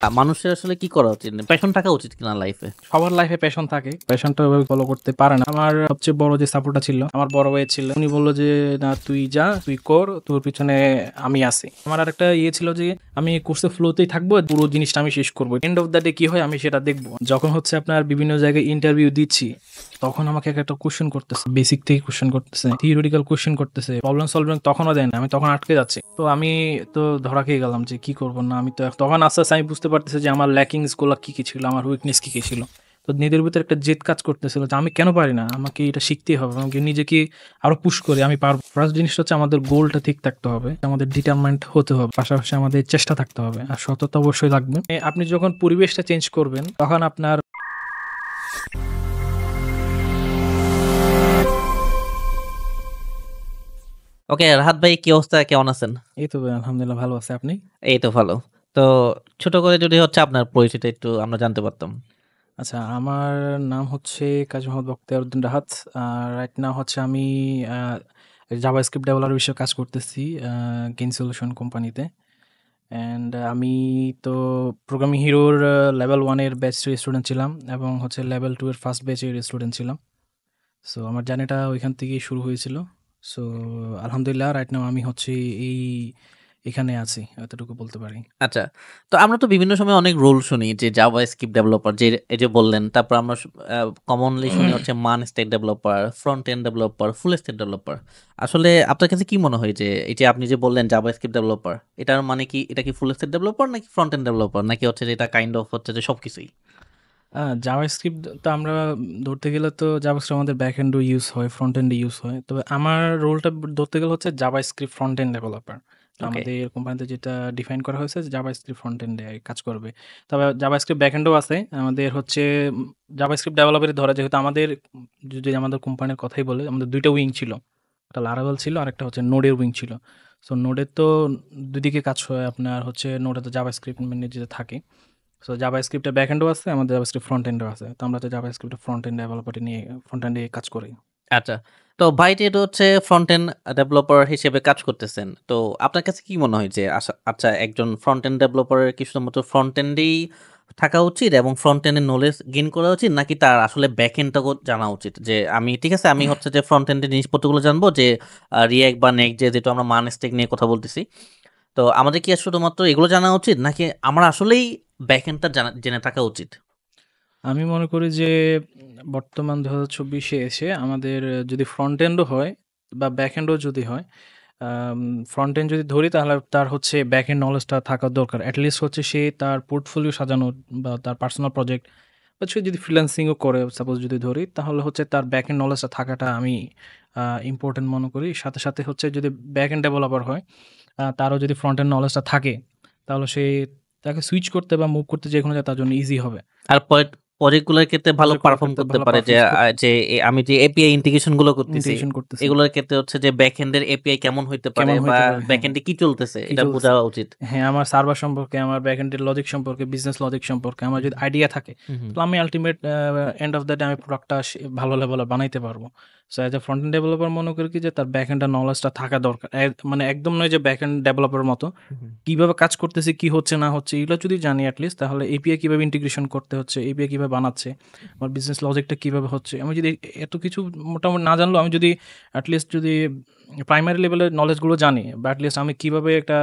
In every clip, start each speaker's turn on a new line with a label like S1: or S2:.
S1: মানুষের আসলে কি করা উচিত? প্যাশন থাকা উচিত কিনা লাইফে?
S2: সবার লাইফে প্যাশন থাকে, প্যাশনটা ওইভাবে ফলো করতে পারে না। আমার সবচেয়ে বড় যে সাপোর্টটা ছিল আমার বড় ভাই ছিল, উনি বললো যে না তুই যা, তুই কর, তোর পিছনে আমি আছি। আমার আর একটা ইয়ে ছিল যে আমি কোর্সে ফ্লোতেই থাকবো, পুরো জিনিসটা আমি শেষ করবো, এন্ড অফ দ্য ডে কি হয় আমি সেটা দেখবো। যখন হচ্ছে আপনার বিভিন্ন জায়গায় ইন্টারভিউ দিচ্ছি, তখন আমাকে একটা কোশ্চেন করতেছে, বেসিক থেকে কোশ্চেন করতেছে, থিওরিটিক্যাল কোশ্চেন করতেছে, প্রবলেম সলভিং তখনও দেয় না, আমি তখন আটকে যাচ্ছি। তো আমি তো ধরা খেয়ে গেলাম যে কি করবো না। আমি তো তখন আস্তে আস্তে আমি বুঝতে পারতেছি যে আমার ল্যাকিংস গুলো কি কি ছিল, আমার উইকনেস কি কি ছিল। তো নিজের ভিতরে একটা জেদ কাজ করতেছিল যে আমি কেন পারি না, আমাকে এটা শিখতেই হবে, আমাকে নিজেকে আরো পুশ করে আমি পারবো। ফার্স্ট জিনিসটা হচ্ছে আমাদের গোলটা ঠিক থাকতে হবে, আমাদের ডিটারমেন্ট হতে হবে, পাশাপাশি আমাদের চেষ্টা থাকতে হবে, আর সততা অবশ্যই লাগবে। আপনি যখন পরিবেশটা চেঞ্জ করবেন তখন আপনার
S1: ওকে, রাহাত ভাই কি অবস্থা? কেমন আছেন?
S2: এই তো ভাই, আলহামদুলিল্লাহ ভালো আছে। আপনি?
S1: এই তো ভালো। তো ছোট করে যদি হচ্ছে আপনার পরিচিত একটু আমরা জানতে পারতাম।
S2: আচ্ছা, আমার নাম হচ্ছে কাজী মোহাম্মদ বখতিয়ার উদ্দিন রাহাত। রাইট নাও হচ্ছে আমি জাভাস্ক্রিপ্ট ডেভেলপার হিসেবে কাজ করতেছি গেইন সলিউশন কোম্পানিতে। অ্যান্ড আমি তো প্রোগ্রামিং হিরোর লেভেল 1 এর ব্যাচের স্টুডেন্ট ছিলাম, এবং হচ্ছে লেভেল 2 এর ফার্স্ট ব্যাচের স্টুডেন্ট ছিলাম। সো আমার জার্নিটা ওইখান থেকেই শুরু হয়েছিল। সো আলহামদুলিল্লাহ রাইট নাও আমি হচ্ছে এই এখানে আছি, এতটুকু বলতে পারি।
S1: আচ্ছা। তো আমরা তো বিভিন্ন সময় অনেক রোল শুনি যে জাভাস্ক্রিপ্ট ডেভেলপার যে এই যে বললেন, তারপর আমরা কমনলি শুনি হচ্ছে মান stack developer, front end developer, full stack developer. আসলে আপনার কাছে কি মনে হয় যে এই যে আপনি যে বললেন জাভাস্ক্রিপ্ট ডেভেলপার, এটার মানে কি এটা কি ফুল স্ট্যাক ডেভেলপার নাকি ফ্রন্ট এন্ড ডেভেলপার নাকি হচ্ছে যে এটা কাইন্ড অফ হচ্ছে যে সবকিছুই?
S2: জাভাস্ক্রিপ্ট তো আমরা ধরতে গেলে তো জাভাস্ক্রিপ্ট আমাদের ব্যাক এন্ডও ইউজ হয়, ফ্রন্ট এন্ডে ইউজ হয়। তবে আমার রোলটা ধরতে গেলে হচ্ছে জাভাস্ক্রিপ্ট ফ্রন্ট এন্ড ডেভেলপার। তো
S1: ওকে।
S2: আমাদের কোম্পানিতে যেটা ডিফাইন করা হয়েছে যে জাভাস্ক্রিপ্ট ফ্রন্ট এন্ডে কাজ করবে। তবে জাভাস্ক্রিপ্ট ব্যাক এন্ডও আছে। আমাদের হচ্ছে জাভাস্ক্রিপ্ট ডেভেলপারই ধরা, যেহেতু আমাদের যদি আমাদের কোম্পানির কথাই বলি, আমাদের ২ টা উইং ছিল। একটা লারাভেল ছিল, আরেকটা হচ্ছে নোডের উইং ছিল। সো নোডের তো ২ দিকে কাজ হয়, আপনার হচ্ছে নোডে তো জাভাস্ক্রিপ্ট মেইনলি যেটা থাকে। সো জাভাস্ক্রিপ্টের ব্যাক এন্ডও আছে, আমাদের জাভাস্ক্রিপ্ট ফ্রন্ট এন্ডও আছে। তো আমরা তো জাভাস্ক্রিপ্টের ফ্রন্ট এন্ড ডেভেলপারটি নিয়ে ফ্রন্ট এন্ডে কাজ করি।
S1: আচ্ছা। তো ভাই যেহেতু হচ্ছে ফ্রন্ট এন্ড ডেভেলপার হিসেবে কাজ করতেছেন, তো আপনার কাছে কি মনে হয় যে আচ্ছা একজন ফ্রন্ট এন্ড ডেভেলপারের কি শুধুমাত্র ফ্রন্ট এন্ডেই থাকা উচিত এবং ফ্রন্ট এন্ডের নলেজ গেইন করা উচিত নাকি তার আসলে ব্যাক এন্ডটাও জানা উচিত? যে আমি ঠিক আছে আমি হচ্ছে যে ফ্রন্ট এন্ডের জিনিসপত্রগুলো জানবো যে রিঅ্যাক্ট বা নেক্সট যেহেতু আমরা মান স্ট্যাক নিয়ে কথা বলতেছি। তো আমাদের কি শুধুমাত্র এগুলো জানা উচিত নাকি আমার আসলেই ব্যাক এন্ডটা জেনে থাকা উচিত?
S2: আমি মনে করি যে বর্তমান ২০২৪ এ এসে আমাদের যদি ফ্রন্ট এন্ডও হয় বা ব্যাক এন্ডও যদি হয়, ফ্রন্ট এন্ড যদি ধরি তাহলে তার হচ্ছে ব্যাক এন্ড নলেজটা থাকা দরকার। এট লিস্ট হচ্ছে সে তার পোর্টফোলিও সাজানো বা তার পার্সোনাল প্রজেক্ট বা সে যদি ফ্রিল্যান্সিংও করে সাপোজ যদি ধরি, তাহলে হচ্ছে তার ব্যাক এন্ড নলেজটা থাকাটা আমি ইম্পর্টেন্ট মনে করি। সাথে, সাথে হচ্ছে যদি ব্যাক এন্ড ডেভেলপার হয়, তারও যদি ফ্রন্ট এন্ড নলেজটা থাকে, তাহলে তাকে সুইচ করতে বা মুভ করতে যেকোনো জায়গায় তার জন্য ইজি হবে।
S1: আর প্রজেক্টগুলোর ক্ষেত্রে ভালো
S2: প্রজেক্টগুলোর
S1: পারফর্ম
S2: ক্ষেত্রে
S1: করতে
S2: ভালো
S1: পারে যে
S2: পারফরম্যান্স করতে
S1: যে আমি যে এপিআই ইন্টিগ্রেশন গুলো করতেছি,
S2: ইন্টিগ্রেশন করতেছে।
S1: এগুলোর ক্ষেত্রে হচ্ছে যে ব্যাক এন্ডের এপিআই কেমন হইতে পারে
S2: কেমন
S1: বা
S2: হইতে পারে?
S1: ব্যাক
S2: হ্যাঁ,
S1: এন্ডে কি চলতেছে
S2: কি
S1: এটা বোঝা
S2: চলতেছে?
S1: উচিত।
S2: হ্যাঁ, আমার সার্ভার সম্পর্কে, আমার ব্যাকএন্ডের লজিক সম্পর্কে, বিজনেস লজিক সম্পর্কে আমার যদি আইডিয়া থাকে,
S1: হুম, হুম।
S2: তাহলে আমি ultimate end of the day আমি প্রোডাক্টটা ভালো লেভেলে বানাইতে পারবো। So as a front end developer মনে করি কি যে তার ব্যাকএন্ডের নলেজটা থাকা দরকার। মানে একদম নয় যে ব্যাকএন্ড ডেভেলপারের মতো
S1: হুম।
S2: কিভাবে কাজ করতেছে, কি হচ্ছে না হচ্ছে এগুলো যদি জানি এট লিস্ট, তাহলে এপিআই কিভাবে ইন্টিগ্রেশন করতে হচ্ছে, এপিআই কিভাবে বানাচ্ছে, আমার বিজনেস লজিকটা কিভাবে হচ্ছে, আমি যদি এত কিছু মোটামুটি না জানলেও আমি যদি এট লিস্ট যদি প্রাইমারি লেভেলের নলেজগুলো জানি, বা এট লিস্ট আমি কিভাবে একটা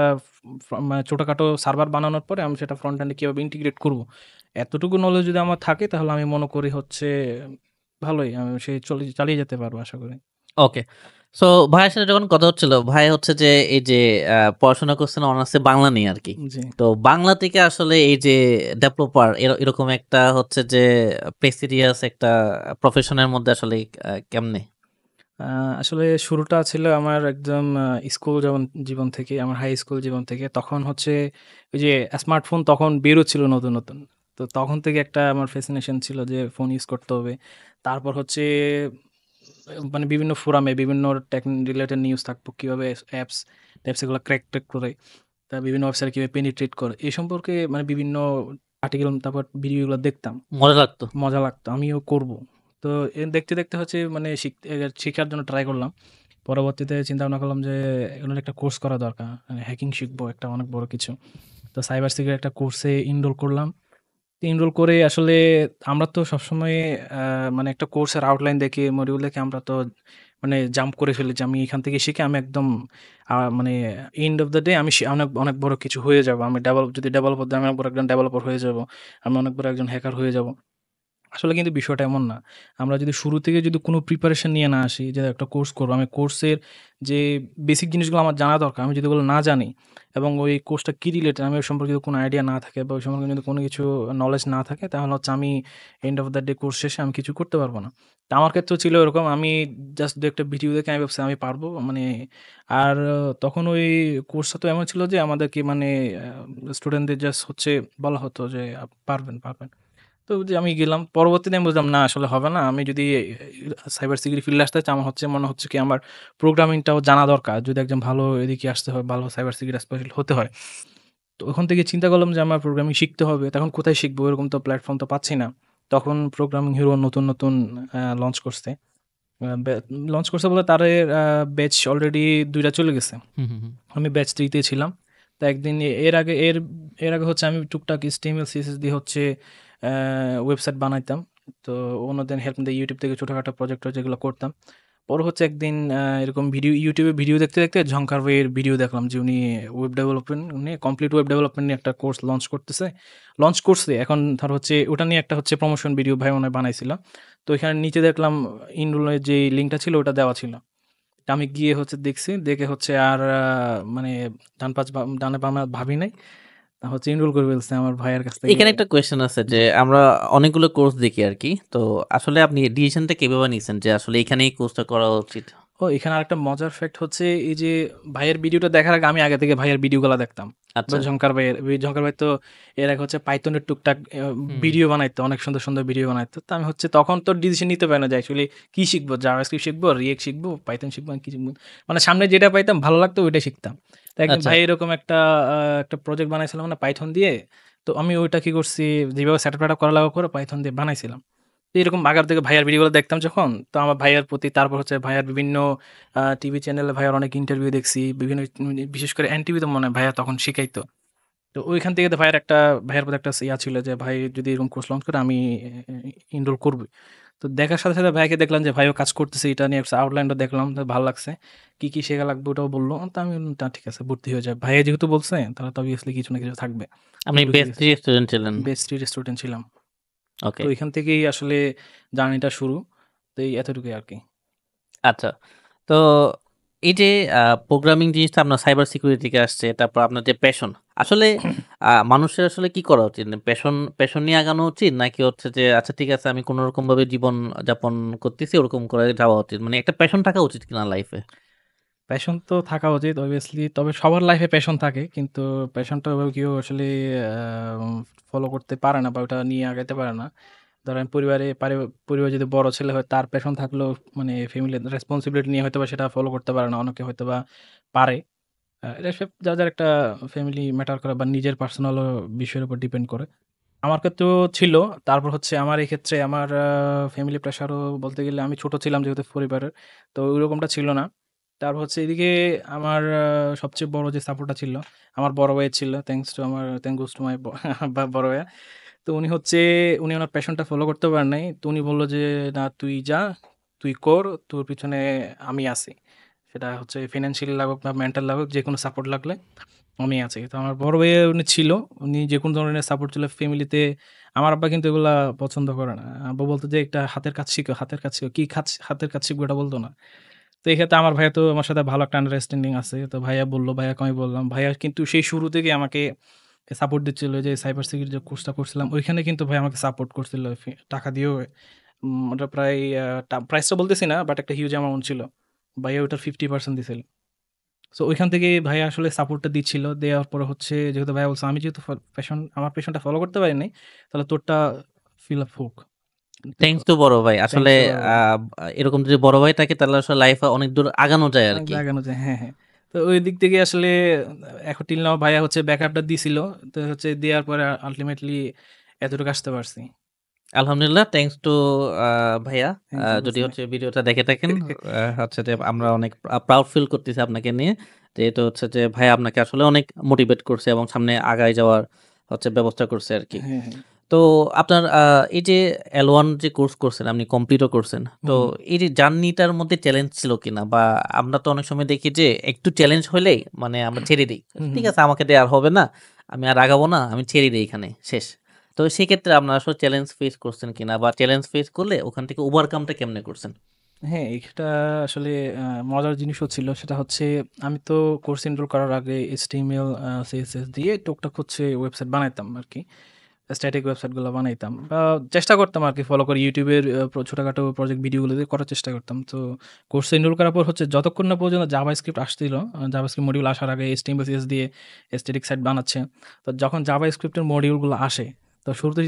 S2: মানে ছোটোখাটো সার্ভার বানানোর পরে আমি সেটা ফ্রন্ট এন্ডে কীভাবে ইন্টিগ্রেট করব, এতটুকু নলেজ যদি আমার থাকে, তাহলে আমি মনে করি হচ্ছে ভালোই আমি চালিয়ে যেতে পারবো আশা করি।
S1: ওকে। সো ভাইয়ের সাথে যখন কথা হচ্ছিল, ভাই হচ্ছে যে এই যে পড়াশোনা করছেন অনার্সে বাংলা নিয়ে আর কি।
S2: জি।
S1: তো বাংলা থেকে আসলে এই যে ডেভেলপার এরকম একটা হচ্ছে যে প্রেসিডিয়াস একটা প্রফেশনের মধ্যে আসলে কেমনে?
S2: আসলে শুরুটা ছিল আমার একদম স্কুল জীবন থেকে, আমার হাই স্কুল জীবন থেকে। তখন হচ্ছে ওই যে স্মার্টফোন তখন বেরোচ্ছিল নতুন, নতুন। তো তখন থেকে একটা আমার ফ্যাসিনেশন ছিল যে ফোন ইউজ করতে হবে। তারপর হচ্ছে মানে বিভিন্ন ফোরামে বিভিন্ন টেক রিলেটেড নিউজ থাকতো, কিভাবে ট্যাপস এগুলো ক্র্যাক করে, বিভিন্ন ওয়েবসাইট কিভাবে পেনিট্রেট করে, এই সম্পর্কে মানে বিভিন্ন আর্টিকেল তারপর ভিডিওগুলো দেখতাম।
S1: মজা লাগতো?
S2: মজা লাগতো, আমিও করব। তো দেখতে, দেখতে হচ্ছে মানে শিখার জন্য ট্রাই করলাম। পরবর্তীতে চিন্তা ভাবনা করলাম যে এগুলোর একটা কোর্স করা দরকার। মানে হ্যাকিং শিখবো, একটা অনেক বড় কিছু। তো সাইবার সিকিউরিটি একটা কোর্সে এনরোল করলাম। এনরোল করে আসলে আমরা তো সবসময় মানে একটা কোর্সের আউটলাইন দেখে, মডিউল দেখে আমরা তো মানে জাম্প করে ফেলি যে আমি এখান থেকে শিখে আমি একদম মানে এন্ড অফ দ্য ডে আমি অনেক অনেক বড় কিছু হয়ে যাব। আমি যদি ডেভেলপার, আমি অনেক বড় একজন ডেভেলপার হয়ে যাব, আমি অনেক বড় একজন হ্যাকার হয়ে যাব। আসলে কিন্তু বিষয়টা এমন না। আমরা যদি শুরু থেকে যদি কোনো প্রিপারেশন নিয়ে না আসি যে একটা কোর্স করব, আমি কোর্সের যে বেসিক জিনিসগুলো আমার জানা দরকার, আমি যদি ওগুলো না জানি এবং ওই কোর্সটা কি রিলেটেড আমি ওই সম্পর্কে যদি কোনো আইডিয়া না থাকে বা ওই সম্পর্কে যদি কোনো কিছু নলেজ না থাকে, তাহলে হচ্ছে আমি end of the day course শেষে আমি কিছু করতে পারবো না। তো আমার ক্ষেত্রেও ছিল এরকম। আমি জাস্ট দু একটা ভিডিও দেখে আমি ভাবছি আমি পারবো মানে। আর তখন ওই কোর্সটা তো এমন ছিল যে আমাদেরকে মানে স্টুডেন্টদের জাস্ট হচ্ছে বলা হতো যে পারবেন পারবেন। তো যে আমি গেলাম। পরবর্তীতে আমি বুঝলাম না আসলে হবে না। আমি যদি সাইবার সিকিউরিটি ফিল্ডে আসতে চাই, আমার হচ্ছে মনে হচ্ছে কি আমার প্রোগ্রামিংটাও জানা দরকার। যদি একজন ভালো এদিকে আসতে হয়, ভালো সাইবার সিকিউরিটি স্পেশালিস্ট হতে হয়। তো ওখান থেকে চিন্তা করলাম যে আমার প্রোগ্রামিং শিখতে হবে। তখন কোথায় শিখবো? এরকম তো প্ল্যাটফর্ম তো পাচ্ছি না। তখন প্রোগ্রামিং হিরো নতুন, নতুন লঞ্চ করছে। আ বে লঞ্চ করছে বলতে তাদের ব্যাচ অলরেডি ২ টা চলে গেছে।
S1: হুম, হুম, হুম।
S2: আমি ব্যাচ 3 তে ছিলাম। তো একদিন এর আগে হচ্ছে আমি টুকটাক HTML, CSS দিয়ে হচ্ছে অ্যা ওয়েবসাইট বানাইতাম। তো অন্যদের হেল্প নিয়ে YouTube থেকে ছোটখাটো প্রজেক্ট যেগুলো করতাম। পরে হচ্ছে একদিন এরকম YouTube এ ভিডিও দেখতে, দেখতে ঝংকার ভাইয়ের ভিডিও দেখলাম যে উনি কমপ্লিট ওয়েব ডেভেলপমেন্ট নিয়ে একটা কোর্স লঞ্চ করছে। এখন ধর হচ্ছে ওটা নিয়ে একটা হচ্ছে প্রমোশন ভিডিও ভাই মনে হয় বানাইছিল। তো এখানে নিচে দেখলাম ইনরোলের যে লিঙ্কটা ছিল ওটা দেওয়া ছিল। তা আমি গিয়ে হচ্ছে দেখছি। দেখে হচ্ছে আর মানে ডানে বামে ভাবি নাই। হচ্ছে এনরোল করে ফেলছি আমার ভাইয়ের কাছ থেকে।
S1: এখানে একটা কোয়েশ্চেন আছে যে
S2: জি।
S1: আমরা অনেকগুলো কোর্স দেখি আরকি। তো আসলে আপনি ডিসিশনটা কিভাবে নিছেন যে আসলে এখানেই কোর্সটা করা উচিত?
S2: এখানে আরেকটা মজার ফ্যাক্ট হচ্ছে এই যে ভাইয়ের ভিডিওটা দেখার আগে আমি আগে থেকে ভাইয়ের ভিডিওগুলা দেখতাম। বা
S1: আচ্ছা।
S2: ঝংকার ভাই তো এর আগে হচ্ছে পাইথনের টুকটাক
S1: হুম।
S2: ভিডিও বানাইতো। অনেক সুন্দর, সুন্দর ভিডিও বানাইতো। তো আমি হচ্ছে তখন তো ডিসিশন নিতে পারি না যে অ্যাকচুয়ালি কি শিখবো? জাভাস্ক্রিপ্ট শিখবো, রিঅ্যাক্ট শিখবো, পাইথন শিখবো, কি শিখবো? মানে সামনে যেটা পাইতাম ভালো লাগতো ওইটাই শিখতাম। তো একদিন
S1: আচ্ছা।
S2: ভাই এরকম একটা প্রজেক্ট বানাইছিলাম মানে পাইথন দিয়ে। তো আমি ওইটা কি করছি যেভাবে সেটআপ করা লাগা করে পাইথন দিয়ে বানাইছিলাম। তো এরকম আগার থেকে ভাইয়ার ভিডিওগুলো দেখতাম যখন, তো আমার ভাইয়ার প্রতি তারপর হচ্ছে ভাইয়ার বিভিন্ন টিভি চ্যানেলে ভাইয়ার অনেক ইন্টারভিউ দেখছি। বিভিন্ন বিশেষ করে এনটিভিতে মনে হয় ভাইয়া তখন শিখাইতো। তো ওইখান থেকে তো ভাইয়ার প্রতি একটা ইয়া ছিল যে ভাই যদি এরকম কোর্স লঞ্চ করে আমি এনরোল করবই। তো দেখার সাথে, সাথে ভাইয়াকে দেখলাম যে ভাইও কাজ করতেছে এটা নিয়ে আউটলাইনটা দেখলাম। তো ভালো লাগছে। কি, কি শেখা লাগবে ওটাও বলল। তো আমি বললাম, "তা ঠিক আছে ভর্তি হয়ে যাই।" ভাইয়া যেহেতু বলছে তাহলে তো obviously কিছু না কিছু থাকবে। তো
S1: আপনি
S2: ঢুকে
S1: বেস্ট
S2: গেছি।
S1: 3 স্টুডেন্ট ছিলেন।
S2: বেস্ট 3 স্টুডেন্ট ছিলাম। তো
S1: ওকে।
S2: এখান থেকেই আসলে জার্নিটা শুরু। তো এই এতটুকুই আরকি।
S1: আচ্ছা। তো এই যে প্রোগ্রামিং জিনিসটা আপনার সাইবার সিকিউরিটি থেকে আসছে। তারপর আপনার যে প্যাশন। আসলে মানুষের আসলে কি করা উচিত? প্যাশন নিয়ে আগানো উচিত? নাকি হচ্ছে যে আচ্ছা ঠিক আছে আমি কোনরকমভাবে জীবন যাপন করতেছি ওরকম করে যাওয়া উচিত? মানে একটা প্যাশন থাকা উচিত কিনা লাইফে?
S2: প্যাশন তো থাকা উচিত obviously, তবে সবার লাইফে প্যাশন থাকে। কিন্তু প্যাশনটা ওইভাবে কেউ আসলে ফলো করতে পারে না বা ওটা নিয়ে আগাইতে পারে না। ধরেন পরিবারে যদি বড় ছেলে হয় তার প্যাশন থাকলেও মানে ফ্যামিলির রেসপনসিবিলিটি নিয়ে হয়তোবা সেটা ফলো করতে পারে না। অনেকে হয়তোবা পারে। এটা সব যার একটা ফ্যামিলি ম্যাটার করে বা নিজের পার্সোনালও বিষয়ের উপর ডিপেন্ড করে। আমার ক্ষেত্রেও ছিল। তারপর হচ্ছে আমার এই ক্ষেত্রে আমার ফ্যামিলি প্রেশারও বলতে গেলে আমি ছোট ছিলাম যেহেতু পরিবারের। তো ওইরকমটা ছিল না। তারপর হচ্ছে এদিকে আমার সবচেয়ে বড় যে সাপোর্টটা ছিল, আমার বড় ভাইয়ের ছিল। থ্যাংক গোস টু মাই বড় ভাইয়া। তো উনি ওনার প্যাশনটা ফলো করতে পারেন নাই। তো উনি বলল যে, "না তুই যা, তুই কর, তোর পিছনে আমি আছি।" সেটা হচ্ছে ফিন্যান্সিয়ালি লাগুক বা মেন্টাল লাগুক যেকোনো সাপোর্ট লাগলে আমি আছি। তো আমার বড় ভাইয়া উনি ছিল। উনি যেকোনো ধরনের সাপোর্ট ছিল ফ্যামিলিতে। আমার আব্বা কিন্তু এগুলা পছন্দ করে না। আব্বা বলত যে, "একটা হাতের কাজ শিখো, হাতের কাজ শিখো।" কি হাতের কাজ শিখবো এটা বলত না। তো এক্ষেত্রে আমার ভাইয়া তো আমার সাথে ভালো একটা আন্ডারস্ট্যান্ডিং আছে। তো ভাইয়া বলল, ভাইয়াকে আমি বললাম। ভাইয়া কিন্তু সেই শুরু থেকেই আমাকে সাপোর্ট দিচ্ছিল। যে সাইবার সিকিউরিটি যে কোর্সটা করছিলাম, ওইখানে কিন্তু ভাই আমাকে সাপোর্ট করছিল টাকা দিয়েও। ওটা প্রায় প্রাইসটা বলতেছি না, বাট একটা হিউজ অ্যামাউন্ট ছিল। ভাইয়া ওটার 50% দিছিল। সো ওইখান থেকে ভাইয়া আসলে সাপোর্টটা দিচ্ছিল। দেওয়ার পরে হচ্ছে যেহেতু ভাইয়া বলছে, "আমি যেহেতু আমার প্যাশনটা ফলো করতে পারি নাই, তাহলে তোরটা ফিল আপ হোক।" তো
S1: থ্যাংকস টু বড় ভাই। আসলে
S2: থ্যাংকস টু বড়
S1: আ
S2: ভাই।
S1: এরকম যদি বড় ভাই থাকে তাহলে আসলে লাইফে অনেক দূর আগানো যায়
S2: অনেক
S1: আরকি।
S2: লাগানো যায়। হ্যাঁ, হ্যাঁ। তো ওই দিক থেকে আসলে এখন টিল নাও ভাইয়া হচ্ছে ব্যাকআপটা দিছিল। তো হচ্ছে দেওয়ার পরে আল্টিমেটলি এতটুকু আসতে পারছি।
S1: আলহামদুলিল্লাহ, থ্যাংকস টু ভাইয়া।
S2: থ্যাংক ইউ
S1: যদি
S2: বুঝতে
S1: হচ্ছে ভিডিওটা দেখে থাকেন, হচ্ছে যে আমরা অনেক প্রাউড ফিল করতেছি আপনাকে নিয়ে। যেহেতু হচ্ছে যে ভাইয়া আপনাকে আসলে অনেক মোটিভেট করছে এবং সামনে আগায় যাওয়ার হচ্ছে ব্যবস্থা করছে আরকি।
S2: হ্যাঁ, হ্যাঁ।
S1: তো আপনার এই যে L1 যে কোর্স করছেন, আপনি কমপ্লিটও করছেন। তো
S2: হুম,
S1: এই যে জার্নিটার মধ্যে চ্যালেঞ্জ ছিল কিনা? বা আমরা তো অনেক সময় দেখি যে একটু চ্যালেঞ্জ হইলেই মানে আমরা ছেড়ে দেই।
S2: হুম,
S1: ঠিক
S2: হুম।
S1: আছে, আমাকে দিয়ে আর হবে না। আমি আর আগাবো না। আমি ছেড়ে দেই এখানে, শেষ। তো সেক্ষেত্রে আপনারা আসলে চ্যালেঞ্জ ফেস করছেন কিনা? বা চ্যালেঞ্জ ফেস করলে ওখান থেকে ওভারকামটা কেমনে করছেন?
S2: হ্যাঁ, এটা আসলে মজার জিনিসও ছিল। সেটা হচ্ছে আমি তো কোর্স এনরোল করার আগে HTML, CSS দিয়ে টুকটাক হচ্ছে ওয়েবসাইট বানাইতাম আরকি। স্ট্যাটিক ওয়েবসাইটগুলো বানাইতাম বা চেষ্টা করতাম আরকি ফলো করে YouTube-এর ছোটখাটো প্রজেক্ট ভিডিওগুলো দিয়ে করার চেষ্টা করতাম। তো কোর্স এনরোল করার পর হচ্ছে যতক্ষণ না পর্যন্ত জাভাস্ক্রিপ্ট আসছিল, জাভাস্ক্রিপ্ট মডিউল আসার আগে HTML, CSS দিয়ে স্ট্যাটিক সাইট বানাচ্ছে। তো যখন জাভাস্ক্রিপ্টের মডিউলগুলো আসে, তো শুরুতে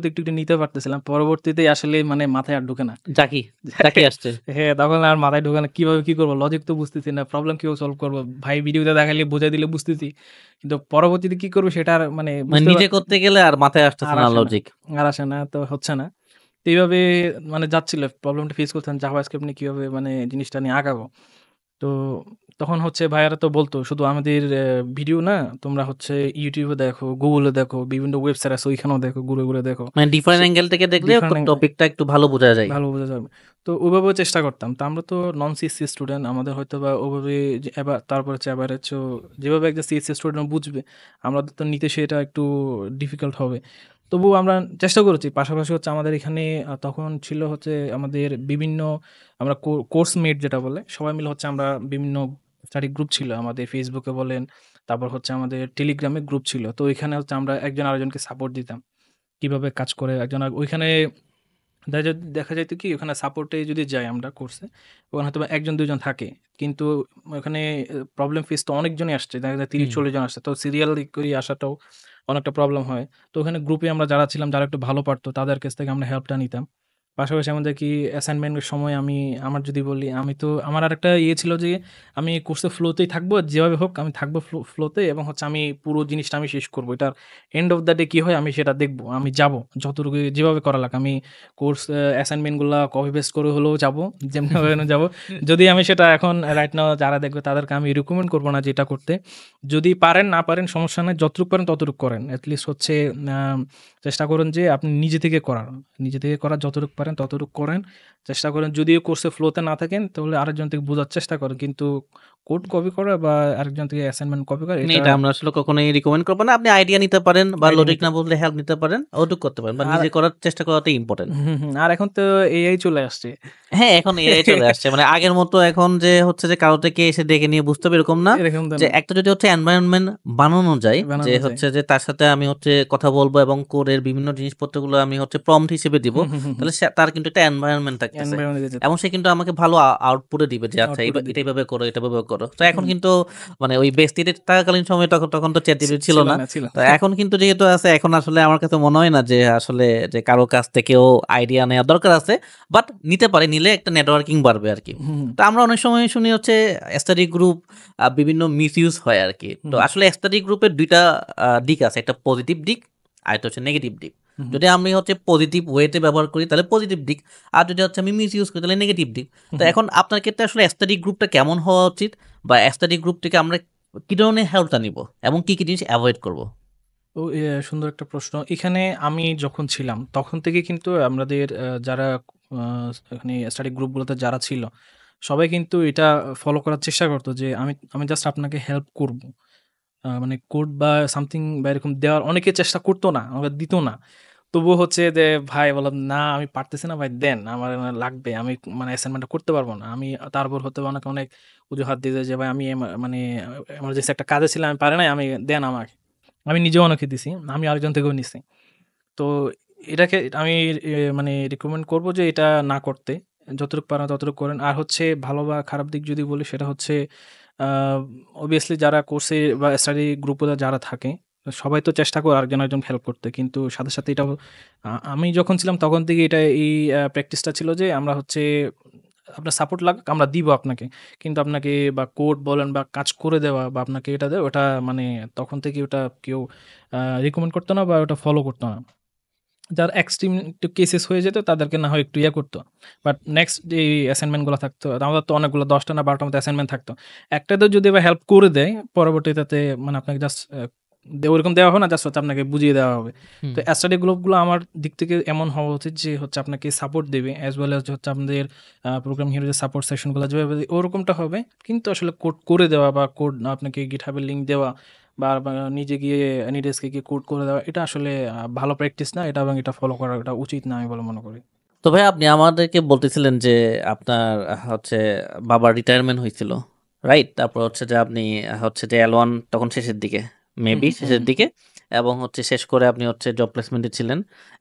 S2: একটু নিতে পারতেছিলাম। পরবর্তীতে আসলে মানে মাথায় আর ঢোকে না।
S1: জাকি, জাকি আসছে।
S2: হ্যাঁ, তখন আর মাথায় ঢোকে না। কিভাবে কি করব? লজিক তো বুঝতেছি না। প্রবলেম কিভাবে সলভ করব? ভাই ভিডিওতে দেখাইলে বুঝাই দিলে বুঝতেছি। কিন্তু পরবর্তীতে কি করব সেটা আর মানে
S1: মানে
S2: বুঝতে
S1: নিজে করতে গেলে আর মাথায় আসতেছে
S2: আর
S1: না
S2: আসে না।
S1: লজিক।
S2: আর আসে না, তো হচ্ছে না। তো এইভাবে মানে যাচ্ছিল। প্রবলেমটা ফেস করছিলাম জাভাস্ক্রিপ্ট নিয়ে কিভাবে মানে জিনিসটা নিয়ে আগাবো। তো তখন হচ্ছে ভাইয়ারা তো বলত, "শুধু আমাদের ভিডিও না, তোমরা হচ্ছে YouTube এ দেখো, Google এ দেখো, বিভিন্ন ওয়েবসাইট আছে ওইখানেও দেখো, ঘুরে দেখো।"
S1: মানে ডিফারেন্ট
S2: সে
S1: অ্যাঙ্গেল থেকে দেখলে
S2: ডিফারেন্ট
S1: টপিকটা একটু ভালো বোঝা যায়।
S2: ভালো বোঝা যাবে। তো ওইভাবেও চেষ্টা করতাম। তো আমরা তো নন সিএসসি স্টুডেন্ট। আমাদের হয়তোবা ওভাবে যে তারপর হচ্ছে এভারেজও যেভাবে একজন সিএসসি স্টুডেন্ট বুঝবে, আমাদের তো নিতে সেটা একটু ডিফিকাল্ট হবে। তবুও আমরা চেষ্টা করেছি। পাশাপাশি হচ্ছে আমাদের এখানে তখন ছিল হচ্ছে আমাদের বিভিন্ন আমরা কোর্স মেট যেটা বলে, সবাই মিলে হচ্ছে আমরা বিভিন্ন স্টাডি গ্রুপ ছিল। আমাদের Facebook এ বলেন, তারপর হচ্ছে আমাদের Telegram এ গ্রুপ ছিল। তো ওইখানে হচ্ছে আমরা একজন আরেকজনকে সাপোর্ট দিতাম। কিভাবে কাজ করে একজন ওইখানে দেখা যাইত কি ওখানে সাপোর্টে যদি যাই আমরা কোর্সে, ওখানে হয়তোবা ১ জন ২ জন থাকে। কিন্তু ওখানে প্রবলেম ফেস তো অনেকজনই আসছে। দেখা যায়
S1: হুম।
S2: ৩০-৪০ জন আসছে। তো সিরিয়াল করে আসাটাও অনেকটা প্রবলেম হয়। তো ওখানে গ্রুপে আমরা যারা ছিলাম, যারা একটু ভালো পারতো তাদের কাছ থেকে আমরা হেল্পটা নিতাম। পাশাপাশি আমাদের কি অ্যাসাইনমেন্টের সময় আমার যদি বলি, আমি তো আমার আরেকটা ইয়ে ছিল যে আমি কোর্সের ফ্লোতেই থাকবো। যেভাবে হোক আমি থাকবো ফ্লোতে এবং হচ্ছে আমি পুরো জিনিসটা আমি শেষ করব। এটার এন্ড অফ দ্য ডে কি হয় আমি সেটা দেখব। আমি যাবো। যতটুকু যেভাবে করা লাগে আমি কোর্স অ্যাসাইনমেন্ট গুলা কপি পেস্ট করে হলেও যাবো। যেমনি ভাবে হোক যাবো। যদি আমি সেটা এখন রাইট নাও যারা দেখবে তাদেরকে আমি রিকমেন্ড করব না যে এটা করতে। যদি পারেন না পারেন সমস্যা নাই। যতটুকু পারেন ততটুকু করেন। এট লিস্ট হচ্ছে আম চেষ্টা করুন যে আপনি নিজে থেকে করার। নিজে থেকে করার যতটুকু পারেন ততটুকু করেন। চেষ্টা করেন যদিও কোর্সে ফ্লোতে না থাকেন তাহলে আরেকজন থেকে বোঝার চেষ্টা করেন। কিন্তু কোড কপি করা বা আরেকজন থেকে অ্যাসাইনমেন্ট কপি করা
S1: না,
S2: এটা
S1: এটা আমরা আসলে কখনোই রিকমেন্ড করব না। আপনি আইডিয়া নিতে পারেন বা
S2: আইডিয়া
S1: লজিক
S2: নিতে
S1: না বুঝলে হেল্প নিতে পারেন। ওটুক করতে পারেন বা
S2: আর
S1: নিজে করার চেষ্টা করাটাই ইম্পোর্টেন্ট।
S2: আর এখন তো এআই চলে আসছে।
S1: হ্যাঁ, এখন এআই চলে আসছে। মানে আগের মতো এখন যে হচ্ছে যে কারো থেকে এসে ডেকে নিয়ে বুঝতে হবে এরকম না।
S2: এরকম তো
S1: যে
S2: না।
S1: একটা যদি হচ্ছে এনভায়রনমেন্ট বানানো যায়, যে
S2: বানানো যায়।
S1: হচ্ছে যে তার সাথে আমি হচ্ছে কথা বলবো এবং কোডের বিভিন্ন জিনিসপত্রগুলো আমি হচ্ছে প্রম্পট হিসেবে দিব।
S2: হুম।
S1: তাহলে তার কিন্তু একটা এনভায়রনমেন্ট থাকতেছে।
S2: এনভায়রনমেন্ট দিয়ে যেতে
S1: এবং সে কিন্তু আমাকে ভালো আউটপুটে দিবে যে আচ্ছা
S2: আউটপুটে
S1: এটা
S2: দিবে।
S1: এভাবে করো, এটা এভাবে করো। তো এখন
S2: হুম,
S1: কিন্তু মানে ওই বেস্টিতে থাকাকালীন সময়ে তখন তো ChatGPT ছিল
S2: ছিল
S1: না।
S2: না, ছিল
S1: তো
S2: না।
S1: এখন কিন্তু যেহেতু আছে, এখন আসলে আমার কাছে মনে হয় না যে আসলে যে কারো কাছ থেকেও আইডিয়া নেওয়া দরকার আছে। বাট নিতে পারে, নিলে একটা নেটওয়ার্কিং বাড়বে আরকি।
S2: হুম,
S1: তো আমরা অনেক সময় শুনি হচ্ছে স্টাডি গ্রুপ বিভিন্ন মিসইউজ হয় আরকি। তো
S2: হুম,
S1: আসলে স্টাডি গ্রুপের ২ টা দিক আছে। একটা পজিটিভ দিক, আরেকটা হচ্ছে নেগেটিভ দিক।
S2: হুম,
S1: যদি আমি হচ্ছে পজিটিভ ওয়েতে ব্যবহার করি তাহলে পজিটিভ দিক। আর যদি হচ্ছে আমি মিসইউজ করি তাহলে নেগেটিভ দিক। তো
S2: হুম।
S1: এখন আপনার ক্ষেত্রে আসলে স্টাডি গ্রুপটা কেমন হওয়া উচিত? বা স্টাডি গ্রুপ থেকে আমরা কি ধরনের হেল্পটা নিবো? এবং কি জিনিস এভয়েড করব?
S2: তো সুন্দর একটা প্রশ্ন। এখানে আমি যখন ছিলাম তখন থেকে কিন্তু আমাদের যারা আ এখানে স্টাডি গ্রুপগুলোতে যারা ছিল, সবাই কিন্তু এটা ফলো করার চেষ্টা করত যে আমি জাস্ট আপনাকে হেল্প করব। মানে কোড বা সামথিং বা এরকম দেওয়ার অনেকে চেষ্টা করত না, আমাকে দিত না। তবুও হচ্ছে যে ভাই বললাম, "না আমি পারতেছি না ভাই দেন। আমার লাগবে। আমি মানে অ্যাসাইনমেন্টটা করতে পারব না।" আমি তারপর হয়তো অনেক অজুহাত দিতে যে ভাই আমি মানে এমার্জেন্সি একটা কাজে ছিলাম, আমি পারি নাই, আমি দেন আমাকে। আমি নিজেও অনেককে দিছি। আমি আরেকজন থেকেও নিছি। তো এটাকে আমি মানে রিকমেন্ড করব যে এটা না করতে। যতটুকু পারেন ততটুকু করেন। আর হচ্ছে ভালো বা খারাপ দিক যদি বলি সেটা হচ্ছে আ obviously যারা কোর্সে বা স্টাডি গ্রুপে যারা থাকে, সবাই তো চেষ্টা করে আরেকজন হেল্প করতে। কিন্তু সাথে এটাও আমি যখন ছিলাম তখন থেকে এটা এই প্র্যাকটিসটা ছিল যে আমরা হচ্ছে আপনার সাপোর্ট লাগুক আমরা দিব আপনাকে। কিন্তু আপনাকে বা কোড বলেন বা কাজ করে দেওয়া বা আপনাকে এটা দেওয়া ওটা মানে তখন থেকে ওটা কেউ রিকমেন্ড করত না বা ওটা ফলো করত না। যার এক্সট্রিম একটু কেসেস হয়ে যেত তাদেরকে না হয় একটু ইয়ে করতো। বাট নেক্সট যে অ্যাসাইনমেন্টগুলো থাকতো, আমাদের তো অনেকগুলো ১০টা না ১২টার মতো অ্যাসাইনমেন্ট থাকতো। একটাতেও যদি বা হেল্প করে দেয়, পরবর্তীতে মানে আপনাকে জাস্ট ওরকম দেওয়া হবে না, জাস্ট হচ্ছে আপনাকে বুঝিয়ে দেওয়া হবে।
S1: হুম।
S2: তো স্টাডি গ্রুপগুলো আমার দিক থেকে এমন হওয়া উচিত যে হচ্ছে আপনাকে সাপোর্ট দেবে, অ্যাজ ওয়েল অ্যাজ হচ্ছে আপনাদের প্রোগ্রাম হিরো যে সাপোর্ট সেশনগুলো যেভাবে ওরকমটা হবে, কিন্তু আসলে কোড করে দেওয়া বা কোড আপনাকে গিটহাবের লিঙ্ক দেওয়া বা নিজে গিয়ে নিডেস্কে গিয়ে কোড করে দেওয়া, এটা আসলে ভালো প্র্যাকটিস না এটা, এবং এটা ফলো করা এটা উচিত না আমি বলে মনে করি।
S1: তো ভাই আপনি আমাদেরকে বলতেছিলেন যে আপনার হচ্ছে বাবার রিটায়ারমেন্ট হয়েছিল, রাইট? তারপর হচ্ছে যে আপনি হচ্ছে যে L1 তখন শেষের দিকে,
S2: হুম,
S1: মেবি
S2: হুম,
S1: শেষের
S2: হুম।
S1: দিকে, এবং হচ্ছে শেষ করে আপনি হচ্ছে জব প্লেসমেন্টে ছিলেন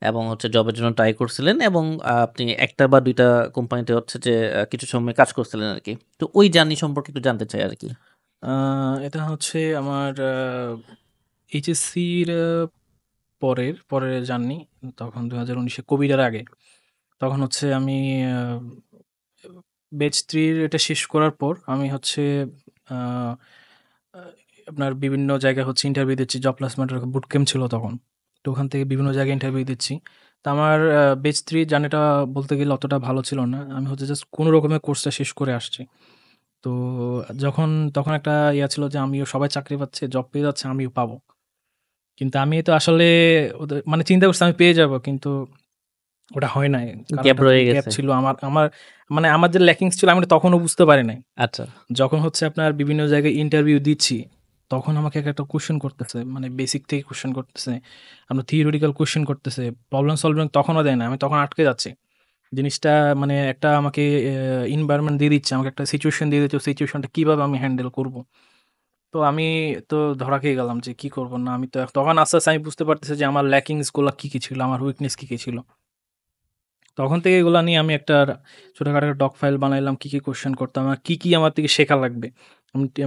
S1: এবং হচ্ছে জবের জন্য ট্রাই করছিলেন, এবং আপনি একটা বা দুইটা কোম্পানিতে হচ্ছে যে কিছু সময় কাজ করছিলেন আর কি। তো ওই জার্নি সম্পর্কে একটু জানতে চাই আর কি।
S2: এটা হচ্ছে আমার এইচএসসির পরের জার্নি। তখন 2019-এ কোভিডের আগে। তখন হচ্ছে আমি আ ব্যাচ 3 এটা শেষ করার পর আমি হচ্ছে আ আ আপনার বিভিন্ন জায়গায় হচ্ছে ইন্টারভিউ দিচ্ছি। জব প্লেসমেন্টের বুট ক্যাম্প ছিল তখন। তো ওখান থেকে বিভিন্ন জায়গায় ইন্টারভিউ দিচ্ছি। তো আমার ব্যাচ 3 জার্নিটা বলতে গেলে অতটা ভালো ছিল না। আমি হচ্ছে জাস্ট কোনো রকমে কোর্সটা শেষ করে আসছি। তো যখন তখন একটা ছিল যে আমিও, সবাই চাকরি পাচ্ছে, জব পেয়ে যাচ্ছে, আমিও পাবো। কিন্তু আমি তো আসলে ওদের মানে চিন্তা করছি আমি পেয়ে যাবো। কিন্তু ওটা হয় নাই।
S1: গ্যাপ
S2: কারণটা হচ্ছে
S1: রয়ে
S2: গ্যাপ
S1: গেছে।
S2: ছিল। আমার আমার মানে আমার যে ল্যাকিংস ছিল আমি না তখনও বুঝতে পারি নাই।
S1: আচ্ছা।
S2: যখন হচ্ছে আপনার বিভিন্ন জায়গায় ইন্টারভিউ দিচ্ছি, তখন আমাকে একটা কোয়েশ্চেন করতেছে। মানে বেসিক থেকে কোয়েশ্চেন করতেছে। আপনার থিওরিটিক্যাল কোয়েশ্চেন করতেছে। প্রবলেম সলভিং তখনও দেয় না। আমি তখন আটকে যাচ্ছি। জিনিসটা মানে একটা আমাকে এনভায়রনমেন্ট দিয়ে দিচ্ছে। আমাকে একটা সিচুয়েশন দিয়ে দিচ্ছে। সিচুয়েশনটা কিভাবে আমি হ্যান্ডেল করব। তো আমি তো ধরা খেয়ে গেলাম যে কি করব না। আমি তো তখন আস্তে, আস্তে আমি বুঝতে পারতেছি যে আমার ল্যাকিংস গুলা কি, কি ছিল, আমার উইকনেস কি, কি ছিল। তখন থেকে এগুলা নিয়ে আমি একটা ছোটখাটো একটা ডক ফাইল বানাইলাম। কি, কি কোয়েশ্চেন করতাম, আর কি, কি আমার থেকে শেখা লাগবে।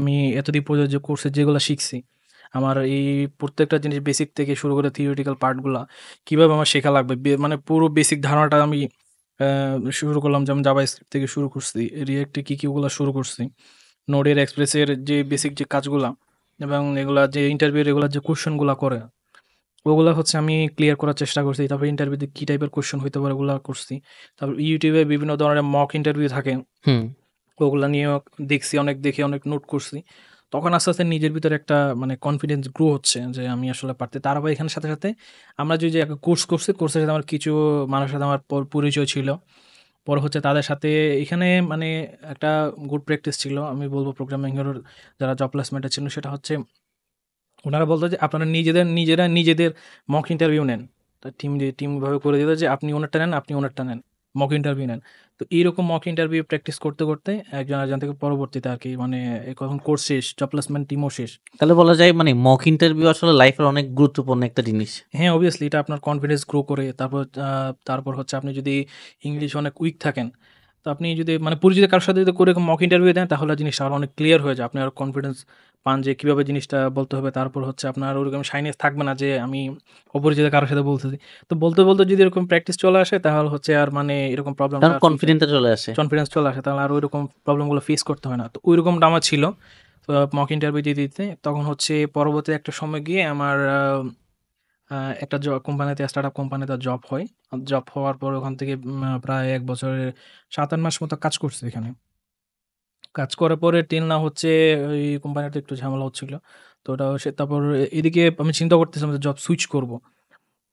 S2: আমি এতদিন পর্যন্ত যে কোর্সে যেগুলা শিখছি, আমার এই প্রত্যেকটা জিনিস বেসিক থেকে শুরু করে থিওরিটিক্যাল পার্টগুলা কিভাবে আমার শেখা লাগবে। মানে পুরো বেসিক ধারণাটা আমি আ শুরু করলাম। যেমন জাভাস্ক্রিপ্ট থেকে শুরু করছি। রিঅ্যাক্টে কি, কি ওগুলা শুরু করছি। নোডের এক্সপ্রেসের যে বেসিক যে কাজগুলা, এবং এগুলা যে ইন্টারভিউ রেগুলার যে কোয়েশ্চেনগুলা করে, ওগুলা হচ্ছে আমি ক্লিয়ার করার চেষ্টা করছি। তারপরে ইন্টারভিউতে কি টাইপের কোয়েশ্চেন হইতে পারে ওগুলা করছি। তারপর YouTube এ বিভিন্ন ধরনের মক ইন্টারভিউ থাকে।
S1: হুম।
S2: ওগুলা নিয়েও দেখছি, অনেক দেখে অনেক নোট করছি। তখন আস্তে, আস্তে নিজের ভিতরে একটা মানে কনফিডেন্স গ্রো হচ্ছে যে আমি আসলে পারতে। তার আবার এখানের সাথে, সাথে আমরা যে একটা কোর্স করছি, কোর্সের সাথে আমার কিছু মানুষের সাথে আমার পরিচয় ছিল। পরে হচ্ছে তাদের সাথে এখানে মানে একটা গুড প্র্যাকটিস ছিল। আমি বলব প্রোগ্রামিং এর যারা জব প্লেসমেন্টে ছিল, সেটা হচ্ছে উনারা বলতো যে আপনারা নিজেদের মক ইন্টারভিউ নেন। তো টিম ভাবে করে দিত যে আপনি ওনারটা নেন, আপনি ওনারটা নেন। মক ইন্টারভিউ নেন। তো এইরকম মক ইন্টারভিউ প্র্যাকটিস করতে, করতে একজন আরেকজন থেকে পরবর্তীতে আরকি মানে এখন কোর্স শেষ, জব প্লেসমেন্ট টিমও শেষ।
S1: তাহলে বলা যায় মানে মক ইন্টারভিউ আসলে লাইফের অনেক গুরুত্বপূর্ণ একটা জিনিস।
S2: হ্যাঁ, obviously এটা আপনার কনফিডেন্স গ্রো করে। তারপর হচ্ছে আপনি যদি ইংলিশে অনেক উইক থাকেন, তো আপনি যদি মানে পরিচিত কারো সাথে যদি করে মক ইন্টারভিউ দেন, তাহলে জিনিসটা আরো অনেক ক্লিয়ার হয়ে যায়। আপনি আরো কনফিডেন্স পান যে কিভাবে জিনিসটা বলতে হবে। তারপর হচ্ছে আপনার ওরকম শাইনেস থাকবে না যে আমি অপরিচিত কারো সাথে বলতেছি। তো বলতে, বলতে যদি এরকম প্র্যাকটিস চলে আসে, তাহলে হচ্ছে আর মানে এরকম প্রবলেমটা
S1: কারণ
S2: আর ফিউচার
S1: কনফিডেন্টটা চলে আসে।
S2: কনফিডেন্স চলে আসে, তাহলে আর ওইরকম প্রবলেমগুলো ফেস করতে হয় না। তো ঐরকমটা আমার ছিল। তো মক ইন্টারভিউ দিতে তখন হচ্ছে পরবর্তী একটা সময় গিয়ে আমার আ একটা কোম্পানিতে, স্টার্টআপ কোম্পানিতে জব হয়। জব হওয়ার পর ওখান থেকে প্রায় ১ বছরের ৭-৮ মাস মতো কাজ করছি এখানে। কাজ করার পরে টিল নাও হচ্ছে ওই কোম্পানিতে একটু ঝামেলা হচ্ছিল। তো ওটা তারপর এদিকে আমি চিন্তা করতেছিলাম যে জব সুইচ করব।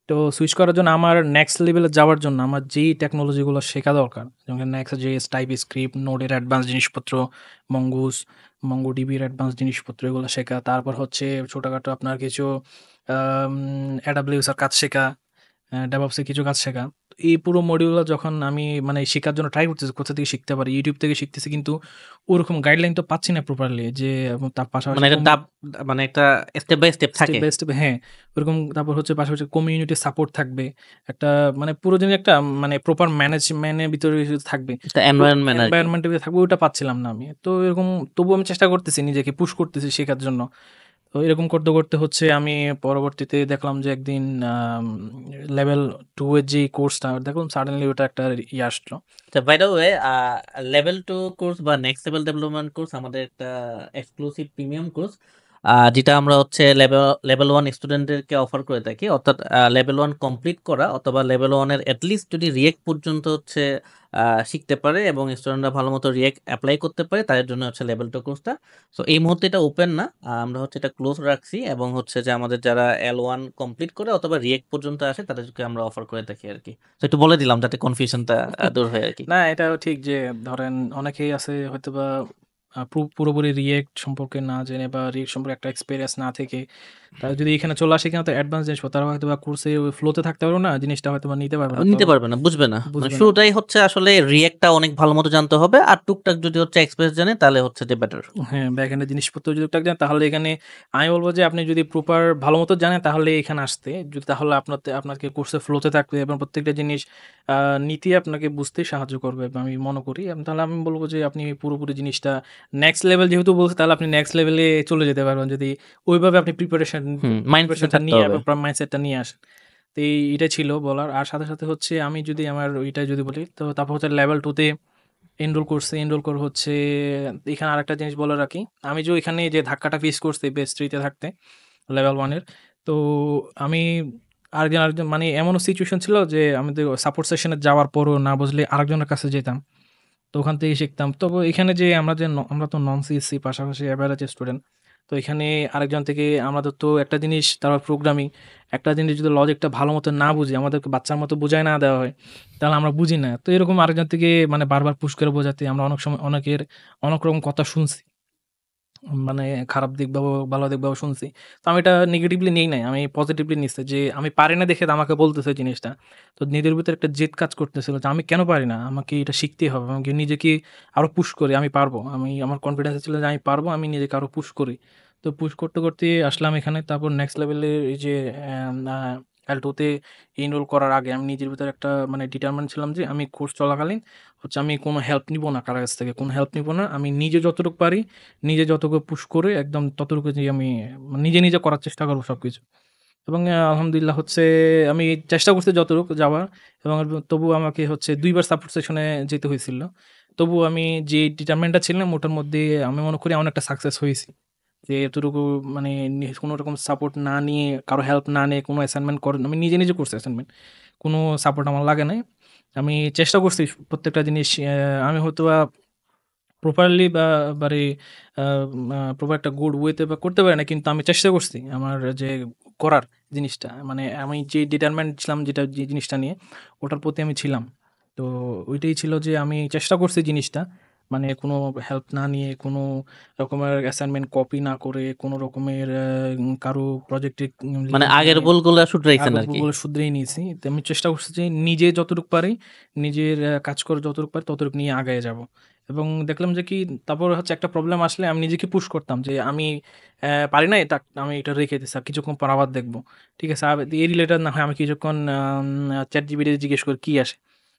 S2: তো সুইচ করার জন্য আমার নেক্সট লেভেলে যাওয়ার জন্য আমার যেই টেকনোলজিগুলো শেখা দরকার, যেমন Next.js, TypeScript, Node এর অ্যাডভান্স জিনিসপত্র, Mongoose, MongoDB এর অ্যাডভান্স জিনিসপত্র, এগুলো শেখা। তারপর হচ্ছে ছোটখাটো আপনার কিছু আম AWS এর কাজ শেখা, DevOps এর কিছু কাজ শেখা। তো এই পুরো মডিউলগুলো যখন আমি মানে শেখার জন্য ট্রাই করতেছি, কোথা থেকে শিখতে পারি, YouTube থেকে শিখতেছি, কিন্তু ওরকম গাইডলাইন তো পাচ্ছি না প্রপারলি যে, এবং তার পাশাপাশি
S1: মানে একটা মানে একটা স্টেপ বাই স্টেপ
S2: স্টেপ
S1: থাকে।
S2: বাই স্টেপ, হ্যাঁ, ওরকম। তারপর হচ্ছে পাশাপাশি কমিউনিটি সাপোর্ট থাকবে। একটা মানে পুরো জিনিস একটা মানে প্রপার ম্যানেজমেন্টের ভিতরে থাকবে।
S1: একটা
S2: ও
S1: এনভায়রনমেন্ট আর কি।
S2: এনভায়রনমেন্টের ভিতরে থাকবে, ওইটা পাচ্ছিলাম না আমি। তো এরকম তবুও আমি চেষ্টা করতেছি, নিজেকে পুশ করতেছি শেখার জন্য। তো এরকম করতে, করতে হচ্ছে আমি পরবর্তীতে দেখলাম যে একদিন আম লেভেল 2 এর যেই কোর্সটা দেখলাম, সাডেনলি ওটা একটা আসলো।
S1: তো by the way level 2 course বা নেক্সট লেভেল ডেভেলপমেন্ট কোর্স আমাদের একটা এক্সক্লুসিভ প্রিমিয়াম কোর্স। যেটা আমরা হচ্ছে লেভেল 1 স্টুডেন্টদেরকে অফার করে থাকি। অর্থাৎ লেভেল 1 কমপ্লিট করা অথবা লেভেল 1 এর এট লিস্ট যদি রিয়েক্ট পর্যন্ত হচ্ছে শিখতে পারে এবং স্টুডেন্টরা ভালোমতো রিয়েক্ট এপ্লাই করতে পারে, তাদের জন্য হচ্ছে লেভেল 2 কোর্সটা। সো এই মুহূর্তে এটা ওপেন না। আমরা হচ্ছে এটা ক্লোজ রাখছি এবং হচ্ছে যে আমাদের যারা L1 কমপ্লিট করে অথবা রিয়েক্ট পর্যন্ত আসে তাদেরকে আমরা অফার করে থাকি আরকি। সো একটু বলে দিলাম যাতে কনফিউশনটা দূর হয় আরকি।
S2: না, এটাও ঠিক যে ধরেন অনেকেই আছে হয়তোবা পুরোপুরি রিয়েক্ট সম্পর্কে না জেনে বা রিয়েক্ট সম্পর্কে একটা এক্সপেরিয়েন্স না থেকে তারা যদি এখানে চলে আসে কিনা তো অ্যাডভান্স জিনিস তারা হয়তোবা কোর্সে ওই ফ্লোতে থাকতে পারবে না, জিনিসটা হয়তোবা নিতে পারবে না,
S1: নিতে
S2: ধরো
S1: পারবে না, বুঝবে না। মানে
S2: বুঝবে না।
S1: শুরুটাই হচ্ছে আসলে রিঅ্যাক্টটা অনেক ভালো মতো জানতে হবে। আর টুকটাক যদি হচ্ছে এক্সপ্রেস জানে তাহলে হচ্ছে যে বেটার।
S2: হ্যাঁ, ব্যাকএন্ডের জিনিসপত্র যদি টুকটাক জানেন তাহলে এখানে আমি বলব যে আপনি যদি প্রপার ভালো মতো জানেন তাহলে এখানে আসতে। যদি তাহলে আপনাকে কোর্সের ফ্লোতে থাকবে এবং প্রত্যেকটা জিনিস আ নীতি আপনাকে বুঝতে সাহায্য করবে আমি মনে করি। তাহলে আমি বলব যে আপনি পুরোপুরি জিনিসটা নেক্সট লেভেল যেহেতু বলছে তাহলে আপনি নেক্সট লেভেলে চলে যেতে পারবেন। যদি ওইভাবে আপনি
S1: মাইন্ডসেটে
S2: প্রিপারেশনটা
S1: থাকতে
S2: নিয়ে
S1: হবে।
S2: মাইন্ডসেটটা নিয়ে আসেন। তো এটা ছিল বলার। আর সাথে হচ্ছে আমি যদি আমার ওইটা যদি বলি তো তারপর হচ্ছে লেভেল 2 তে এনরোল করছি। এনরোল করে হচ্ছে এখানে আরেকটা জিনিস বলে রাখি। আমি যে এখানে যে ধাক্কাটা ফেস করছি বেস 3 তে থাকতে লেভেল 1 এর। তো আমি আরেকজন মানে এমনও সিচুয়েশন ছিল যে আমাদের সাপোর্ট সেশনে যাওয়ার পরও না বুঝলে আরেকজনের কাছে যেতাম। তো ওখান থেকে শিখতাম। তবে এখানে যে আমরা তো নন সিএসসি পাশাপাশি এভারেজ স্টুডেন্ট। তো এখানে আরেকজন থেকে আমাদের তো একটা জিনিস তারপর প্রোগ্রামিং, একটা জিনিস যদি লজিকটা ভালো মতো না বুঝি, আমাদেরকে বাচ্চার মতো বুঝায় না দেওয়া হয়, তাহলে আমরা বুঝি না। তো এরকম আরেকজন থেকে মানে বারবার পুশ করে বোঝাতে আমরা অনেক সময় অনেকের অনেক রকম কথা শুনছি। মানে খারাপ দিক বা ভালো দিক বাও শুনছি। তো আমি এটা নেগেটিভলি নেই নাই। আমি পজিটিভলি নিছি যে আমি পারি না দেখে আমাকে বলতেছে জিনিসটা। তো নিজের ভিতরে একটা জেদ কাজ করতেছিল যে আমি কেন পারি না? আমাকে এটা শিখতেই হবে। আমাকে নিজেকে আরো পুশ করি। আমি পারবো। আমার কনফিডেন্স ছিল যে আমি পারবো। আমি নিজেকে আরো পুশ করি। তো পুশ করতে আসলাম এখানে। তারপর নেক্সট লেভেলে এই যে L2 তে এনরোল করার আগে আমি নিজের ভিতরে একটা মানে ডিটারমাইন্ড ছিলাম যে আমি কোর্স চলাকালীন হচ্ছে আমি কোনো হেল্প নিবো না কারো কাছ থেকে। কোনো হেল্প নিবো না। আমি নিজে যতটুকু পারি নিজে যতটুকু পুশ করে একদম ততটুকু যে আমি নিজে করার চেষ্টা করব সবকিছু। এবং আলহামদুলিল্লাহ হচ্ছে আমি চেষ্টা করছি যতটুকু যাওয়ার এবং তবুও আমাকে হচ্ছে ২ বার সাপোর্ট সেশনে যেতে হয়েছিল। তবুও আমি যে ডিটারমাইন্ডটা ছিলাম ওটার মধ্যে আমি মনে করি অনেকটা সাকসেস হয়েছি। যে এতটুকু মানে কোনো রকম সাপোর্ট না নিয়ে, কারো হেল্প না নিয়ে কোনো অ্যাসাইনমেন্ট আমি নিজে করছি অ্যাসাইনমেন্ট। কোনো সাপোর্ট আমার লাগে নাই। আমি চেষ্টা করছি প্রত্যেকটা জিনিস আমি হয়তোবা প্রপারলি বা বারে আ মা প্রপার একটা গুড ওয়েতে বা করতে পারি না। কিন্তু আমি চেষ্টা করছি আমার যে করার জিনিসটা। মানে আমি যে ডিটারমাইন্ড ছিলাম যে জিনিসটা নিয়ে ওটার প্রতি আমি ছিলাম। তো ওইটাই ছিল যে আমি চেষ্টা করছি জিনিসটা। মানে কোনো হেল্প না নিয়ে, কোনো রকমের অ্যাসাইনমেন্ট কপি না করে, কোনো রকমের কারো প্রজেক্টে
S1: মানে
S2: লিঙ্ক না
S1: আগের
S2: নিয়ে
S1: ভুলগুলা শুধরাইছেন
S2: আগের
S1: আরকি।
S2: ভুলগুলো শুধরিয়ে নিয়েছি। তো আমি চেষ্টা করছি যে নিজে যতটুকু পারি, নিজের কাজ করে যতটুকু পারি ততটুকু নিয়ে আগায়ে যাবো। এবং দেখলাম যে কি তারপরে হচ্ছে একটা প্রবলেম আসলে আমি নিজেকে পুশ করতাম যে আমি পারি নাই আমি এটা রেখে দিছি। আর কিছুক্ষণ পর আবার দেখব। ঠিক আছে? এই রিলেটেড না হয় আমি কিছুক্ষণ ChatGPT তে জিজ্ঞেস করি কি আসে।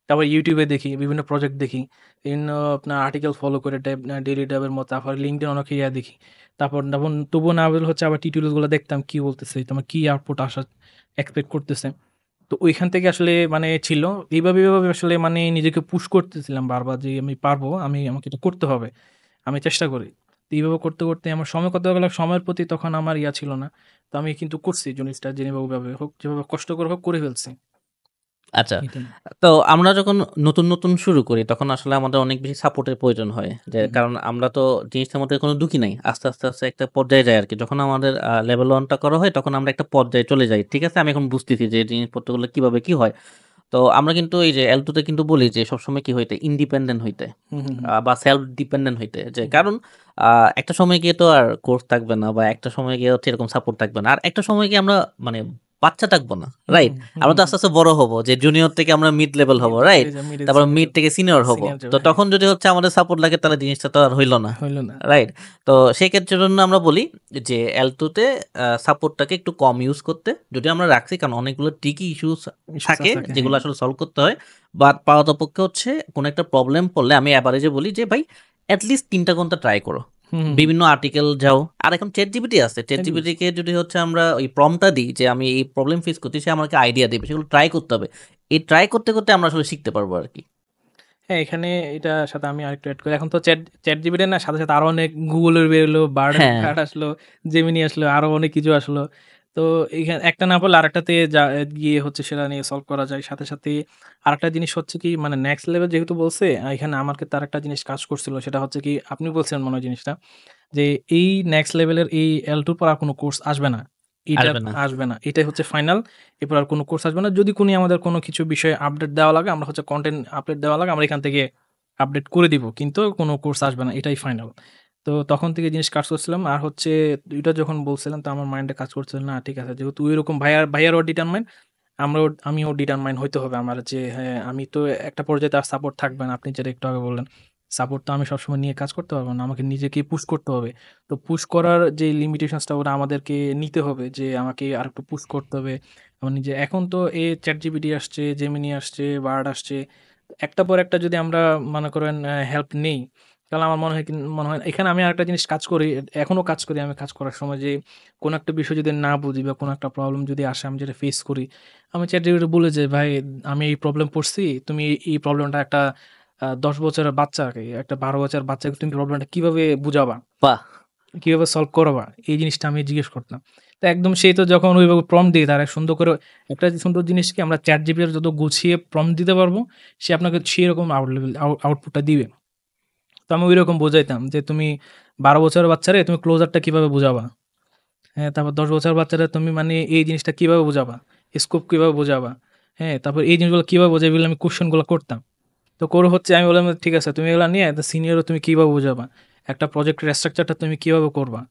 S2: তারপর YouTube এ দেখি, বিভিন্ন প্রজেক্ট দেখি। বিভিন্ন আপনার আর্টিকেল ফলো করে ডেইলি ডেভের মতো তারপর LinkedIn অনেক দেখি। তবুও না হলে হচ্ছে আবার টিউটোরিয়াল গুলো দেখতাম কি বলতেছে, তোমার কি আউটপুট এক্সপেক্ট করতেছে। তো ওইখান থেকে আসলে মানে ছিল। এভাবে আসলে মানে নিজেকে পুশ করতেছিলাম বারবার যে আমি পারবো, আমাকে এটা করতে হবে। আমি চেষ্টা করি। তো এইভাবে করতে আমার সময় কত গেল সময়ের প্রতি তখন আমার ছিল না। তো আমি কিন্তু করছি জিনিসটা যেভাবে হোক, যেভাবে কষ্ট করে হোক করে ফেলছি।
S1: আচ্ছা।
S2: এটাই।
S1: তো আমরা যখন নতুন শুরু করি তখন আসলে আমাদের অনেক বেশি সাপোর্টের প্রয়োজন হয়।
S2: হুম, হুম।
S1: কারণ আমরা তো জিনিসটার মধ্যে কোনো ঢুকি নাই। আস্তে একটা পর্যায়ে যাই আরকি। যখন আমাদের লেভেল 1 টা করা হয় তখন আমরা একটা পর্যায়ে চলে যাই। ঠিক আছে? আমি এখন বুঝতেছি যে জিনিসপত্রগুলো কিভাবে কি হয়। তো আমরা কিন্তু এই যে L2 তে কিন্তু বলি যে সবসময় কি হইতে ইন্ডিপেন্ডেন্ট হইতে
S2: হুম, হুম, হুম।
S1: বা সেলফ ডিপেন্ডেন্ট হইতে। যে
S2: হুম,
S1: কারণ আ একটা সময় গিয়ে তো আর কোর্স থাকবে না বা একটা সময় গিয়ে হচ্ছে এরকম সাপোর্ট থাকবে না। আর একটা সময় গিয়ে আমরা মানে বাচ্চা থাকবো না।
S2: হুম,
S1: রাইট?
S2: হুম, হুম,
S1: আমরা তো
S2: হুম, হুম।
S1: আস্তে বড় হব। যে জুনিয়র থেকে আমরা মিড লেভেল হব। রাইট?
S2: মিডল
S1: তারপর
S2: সিনিয়র
S1: মিড
S2: যাবে,
S1: থেকে সিনিয়র হব।
S2: সিনিয়র
S1: তো
S2: যাবে। হ্যাঁ,
S1: তখন যদি হচ্ছে আমাদের সাপোর্ট লাগে তাহলে জিনিসটা তো আর হইল না।
S2: হইল না।
S1: রাইট? তো সেক্ষেত্রের জন্য আমরা বলি যে L2 তে সাপোর্টটাকে একটু কম ইউজ করতে। যদিও আমরা রাখছি কারণ অনেকগুলো ট্রিকি ইস্যুস
S2: ইস্যুস
S1: থাকে
S2: থাকে।
S1: যেগুলো
S2: হ্যাঁ।
S1: আসলে সলভ করতে হয়। বাট পারতপক্ষে হচ্ছে কোনো একটা প্রবলেম পড়লে আমি এভারেজে বলি যে ভাই এট লিস্ট ৩ টা ঘন্টা ট্রাই করো।
S2: হুম, হুম, হুম।
S1: বিভিন্ন আর্টিকেল যাও। আর এখন ChatGPT আছে।
S2: Thank you.
S1: ChatGPT কে যদি হচ্ছে আমরা ওই প্রম্পটটা দিই যে আমি এই প্রবলেম ফেস করছি সে আমাকে আইডিয়া দেবে। সেগুলো ট্রাই করতে হবে। এই ট্রাই করতে আমরা আসলে শিখতে পারবো আরকি।
S2: হ্যাঁ, এখানে এটার সাথে আমি আরেকটু এড করি। এখন তো ChatGPT না সাথে, সাথে আরো অনেক Google এর বের হলো,
S1: হ্যাঁ,
S2: Bard আসলো, Gemini আসলো, আরো অনেক কিছু আসলো। তো এইখানে একটা না পারলে আরেকটাতে গিয়ে হচ্ছে সেটা নিয়ে সলভ করা যায়। সাথে, সাথে আরেকটা জিনিস হচ্ছে কি মানে নেক্সট লেভেল যেহেতু বলছে, এখানে আমার ক্ষেত্রে আরেকটা জিনিস কাজ করছিল। সেটা হচ্ছে কি আপনি বলছিলেন মনে হয় জিনিসটা যে এই নেক্সট লেভেলের এই L2 র পর আর কোনো কোর্স আসবে না।
S1: আসবে না।
S2: আসবে না। এটাই হচ্ছে ফাইনাল। এরপর আর কোনো কোর্স আসবে না। যদি আমাদের কোনো কিছু বিষয়ে আপডেট দেওয়া লাগে, আমরা হচ্ছে কনটেন্ট আপডেট দেওয়া লাগে, আমরা এখান থেকে আপডেট করে দিব। কিন্তু কোনো কোর্স আসবে না। এটাই ফাইনাল। তো তখন থেকে জিনিস কাজ করছিলাম। আর হচ্ছে এটা যখন বলছিলাম তো আমার মাইন্ডে কাজ করছিল না ঠিক আছে যেহেতু ওইরকম ভাইয়ারও ডিটারমাইন আমিও ডিটারমাইন হইতে হবে আমার যে হ্যাঁ, আমি তো একটা পর্যায়ে তার সাপোর্ট থাকবে না। আপনি যেটা একটু আগে বললেন। সাপোর্ট তো আমি সবসময় নিয়ে কাজ করতে পারব না। আমাকে নিজেকেই পুশ করতে হবে। তো পুশ করার যে লিমিটেশনসটা ওরা আমাদেরকে নিতে হবে যে আমাকে আরেকটু পুশ করতে হবে। আমার নিজে এখন তো ChatGPT আসছে, Gemini আসছে, Bard আসছে। একটার পর একটা যদি আমরা মনে করেন হেল্প নেই, তাহলে আমার মনে হয় এখানে আমি আরেকটা জিনিস কাজ করি, এখনো কাজ করি আমি কাজ করার সময় যে কোনো একটা বিষয় যদি না বুঝি বা কোনো একটা প্রবলেম যদি আসে আমি যেটা ফেস করি, আমি ChatGPT বলে যে, "ভাই আমি এই প্রবলেম পড়ছি। তুমি এই প্রবলেমটা একটা ১০ বছরের বাচ্চাকে, একটা ১২ বছরের বাচ্চাকে তুমি প্রবলেমটা কিভাবে বুঝাবা?
S1: বাহ!
S2: কিভাবে সলভ করবা?" এই জিনিসটা আমি জিজ্ঞেস করতাম। তো একদম সে তো যখন ওইভাবে প্রম্পট দিয়ে তারা সুন্দর করে একটা সুন্দর জিনিস কি আমরা ChatGPT এর যত গুছিয়ে প্রম্পট দিতে পারবো, সে আপনাকে সেরকম আউটপুটটা দিবে। তো আমি ঐরকম বোঝাইতাম যে, "তুমি ১২ বছরের বাচ্চারে তুমি ক্লোজারটা কিভাবে বুঝাবা? হ্যাঁ, তারপর ১০ বছরের বাচ্চারা তুমি মানে এই জিনিসটা কিভাবে বোঝাবা? স্কোপ কিভাবে বোঝাবা? হ্যাঁ, তারপর এই জিনিসগুলো কিভাবে বোঝাবে এগুলো আমি কোয়েশ্চেন গুলো করতাম। তো করে হচ্ছে আমি বললাম, "ঠিক আছে তুমি এগুলা নিয়ে দ্যা সিনিয়রও তুমি কিভাবে বুঝাবা? একটা প্রজেক্টের স্ট্রাকচারটা তুমি কিভাবে করবা?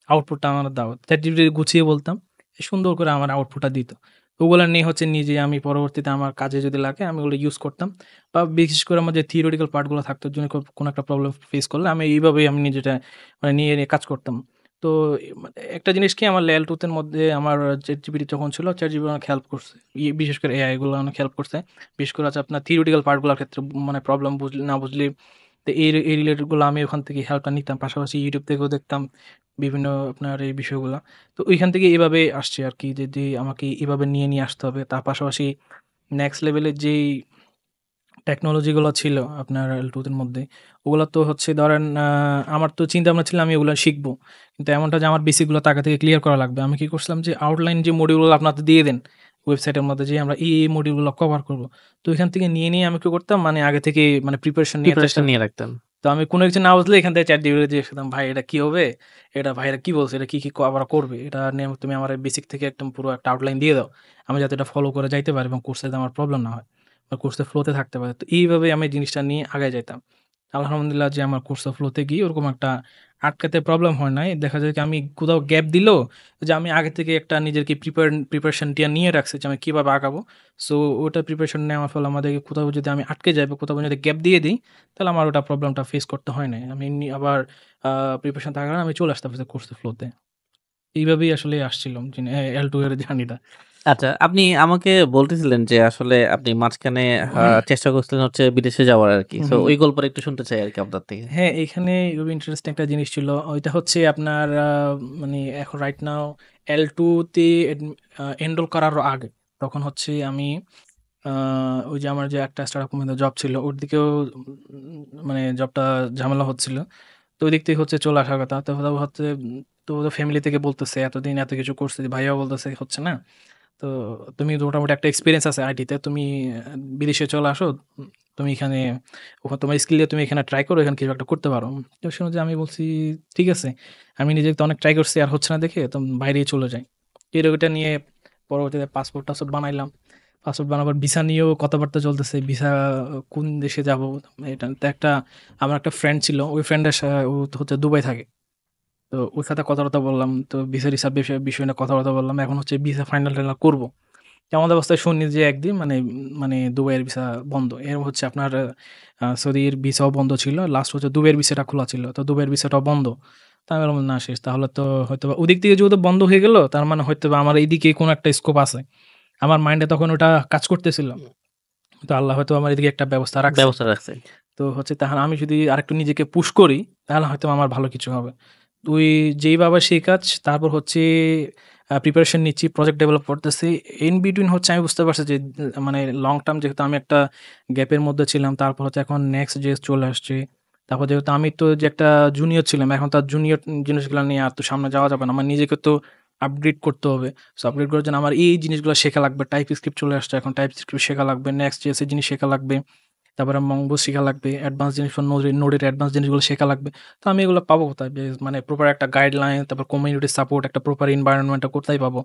S2: আউটপুটটা আমারে দাও।" ChatGPT গুছিয়ে বলতাম। সুন্দর করে আমার আউটপুটটা দিত। ওগুলা নিয়ে হচ্ছে নিজে আমি পরবর্তীতে আমার কাজে যদি লাগে আমি ওগুলো ইউজ করতাম। বা বিশেষ করে আমার যে থিওরিটিক্যাল পার্ট গুলো থাকতো ওর জন্য কোনো একটা প্রবলেম ফেস করলে আমি এইভাবেই আমি নিজেটা মানে নিয়ে কাজ করতাম। তো মানে একটা জিনিস কি আমার লেভেল 2 এর মধ্যে আমার ChatGPT যখন ছিল ChatGPT অনেক হেল্প করছে। বিশেষ করে এআই গুলো অনেক হেল্প করছে। বিশেষ করে হচ্ছে আপনার থিওরিটিক্যাল পার্ট গুলার ক্ষেত্রে মানে প্রবলেম না বুঝলে তো এই রিলেটেড গুলো আমি ওখান থেকে হেল্পটা নিতাম। পাশাপাশি YouTube থেকেও দেখতাম বিভিন্ন আপনার এই বিষয়গুলা। তো ওইখান থেকে এভাবে আসছে আরকি যে আমাকে এভাবে নিয়ে আসতে হবে। তার পাশাপাশি নেক্সট লেভেলের যেই টেকনোলজি গুলো ছিল আপনার L2 এর মধ্যে, ওগুলা তো হচ্ছে ধরেন আমার তো চিন্তা-ভাবনা ছিল আমি ওগুলা শিখবো। কিন্তু এমনটা যে আমার বেসিক গুলো তো আগে থেকে ক্লিয়ার করা লাগবে। আমি কি করছিলাম যে আউটলাইন যে মডিউল গুলো আপনারা তো দিয়ে দেন ওয়েবসাইটের মধ্যে যে আমরা এই মডিউল গুলো কভার করব। তো এখান থেকে নিয়ে আমি কি করতাম মানে আগে থেকে মানে প্রিপারেশন নেওয়ার চেষ্টা
S1: প্রিপারেশন নিয়ে
S2: করতাম।
S1: রাখতেন।
S2: তো আমি কোনো কিছু না বুঝলে এখান থেকে ChatGPT জিজ্ঞেস করতাম, "ভাই এটা কি হবে? এটা ভাইয়ারা কি বলছে? এটা কি করা করবে? এটা নিয়ে তুমি আমারে বেসিক থেকে একদম পুরো একটা আউটলাইন দিয়ে দাও। আমি যাতে এটা ফলো করে যাইতে পারি এবং কোর্সে যাতে আমার প্রবলেম না হয় বা কোর্সের ফ্লো তে থাকতে পারি।" তো এইভাবে আমি জিনিসটা নিয়ে আগায় যাইতাম। আলহামদুলিল্লাহ যে আমার কোর্স অফ ফ্লো তে গিয়ে ওরকম একটা আটকাতে প্রবলেম হয় নাই। দেখা যায় কি আমি কোথাও গ্যাপ দিলেও যে আমি আগে থেকে একটা নিজেকে প্রিপারেশনটা নিয়ে রাখছি যে আমি কিভাবে আগাবো। সো ওটা প্রিপারেশন নেওয়ার ফলে আমাদেরকে কোথাও যদি আমি আটকে যাই বা কোথাও যদি গ্যাপ দিয়ে দেই, তাহলে আমার ওটা প্রবলেমটা ফেস করতে হয় নাই। আমি এমনি আবার প্রিপারেশন থাকার কারণে আমি চলে আসতে পারছি কোর্সের ফ্লো তে। এইভাবেই আসলে আসছিলাম L2 এর জার্নিটা।
S1: আচ্ছা, আপনি আমাকে বলতেছিলেন যে আসলে আপনি মাঝখানে চেষ্টা করছিলেন হচ্ছে বিদেশে যাওয়ার আরকি।
S2: হুম,
S1: সো
S2: হুম।
S1: ওই গল্পটা একটু শুনতে চাই আরকি আপনার থেকে।
S2: হ্যাঁ, এইখানে খুবই ইন্টারেস্টিং একটা জিনিস ছিল। ওইটা হচ্ছে আপনার মানে এখন রাইট নাও L2 তে এনরোল করারও আগে। তখন হচ্ছে আমি আ ওই যে আমার যে একটা স্টার্টআপ কোম্পানিতে জব ছিল, ওর দিকেও মানে জবটা ঝামেলা হচ্ছিল। তো ওই দিক থেকে হচ্ছে চলে আসার কথা। তো হচ্ছে তো ফ্যামিলি থেকে বলতেছে এতদিন এত কিছু করছি, ভাইয়াও বলতেছে হচ্ছে না। তো তুমি তো মোটামুটি একটা এক্সপেরিয়েন্স আছে আইটিতে। তুমি বিদেশে চলে আসো। তুমি এখানে তোমার স্কিল দিয়ে তুমি এখানে ট্রাই করো, এখানে কিছু একটা করতে পারো। তো সে অনুযায়ী আমি বলছি, "ঠিক আছে।" আমি নিজে তো অনেক ট্রাই করছি আর হচ্ছে না দেখে তো বাইরেই চলে যাই। ওইটা নিয়ে পরবর্তীতে পাসপোর্ট-টাসপোর্ট বানাইলাম। পাসপোর্ট বানাবার ভিসা নিয়েও কথাবার্তা চলতেছে। ভিসা কোন দেশে যাবো? এটা তো আমার একটা ফ্রেন্ড ছিল। ওই ফ্রেন্ডের ও তো হচ্ছে দুবাই থাকে। তো ওর সাথে কথা-টথা বললাম। তো ভিসা-টিসা বিষয় নিয়ে কথাবার্তা বললাম। এখন হচ্ছে ভিসা ফাইনাল-টাইনাল করব। এমন অবস্থায় শুনি যে একদিন মানে দুবাইয়ের ভিসা বন্ধ। এর হচ্ছে আপনার সৌদির ভিসাও বন্ধ ছিল। লাস্ট হচ্ছে দুবাইয়ের ভিসাটা খোলা ছিল। তো দুবাইয়ের ভিসাটাও বন্ধ। তো আমি বললাম, "না শেষ। তাহলে তো হয়তোবা ওদিক থেকে যেহেতু বন্ধ হয়ে গেল, তার মানে হয়তোবা আমার এইদিকে কোনো একটা স্কোপ আছে।" আমার মাইন্ডে তখন ওটা কাজ করতেছিল। তো আল্লাহ হয়তো আমার এদিকে একটা ব্যবস্থা রাখছে।
S1: ব্যবস্থা রাখছে।
S2: তো হচ্ছে তাহলে আমি যদি আরেকটু নিজেকে পুশ করি, তাহলে হয়তো আমার ভালো কিছু হবে। তুই যেইভাবে সেই কাজ, তারপর হচ্ছে প্রিপারেশন নিচ্ছি, প্রজেক্ট ডেভেলপ করতেছি। ইন বিটুইন হচ্ছে আমি বুঝতে পারছি যে মানে লং টার্ম যেহেতু আমি একটা গ্যাপের মধ্যে ছিলাম, তারপর হচ্ছে এখন নেক্সট যে চলে আসছে। তারপর যেহেতু আমি তো যে একটা জুনিয়র ছিলাম, এখন তার জুনিয়র জিনিসগুলো নিয়ে আর তো সামনে যাওয়া যাবে না। আমার নিজেকে তো আপগ্রেড করতে হবে। সো আপগ্রেড করার জন্য আমার এই জিনিসগুলো শেখা লাগবে। টাইপ স্ক্রিপ্ট চলে আসছে, এখন টাইপ স্ক্রিপ্ট শেখা লাগবে। নেক্সট জেএস এর জিনিস শেখা লাগবে। তারপরে মঙ্গো শেখা লাগবে, অ্যাডভান্স জিনিস, নোডের অ্যাডভান্স জিনিসগুলো শেখা লাগবে। তো আমি এগুলো পাবো কোথায়? মানে প্রপার একটা গাইডলাইন, তারপর কমিউনিটি সাপোর্ট, একটা প্রপার এনভায়রনমেন্টটা কোথায় পাবো?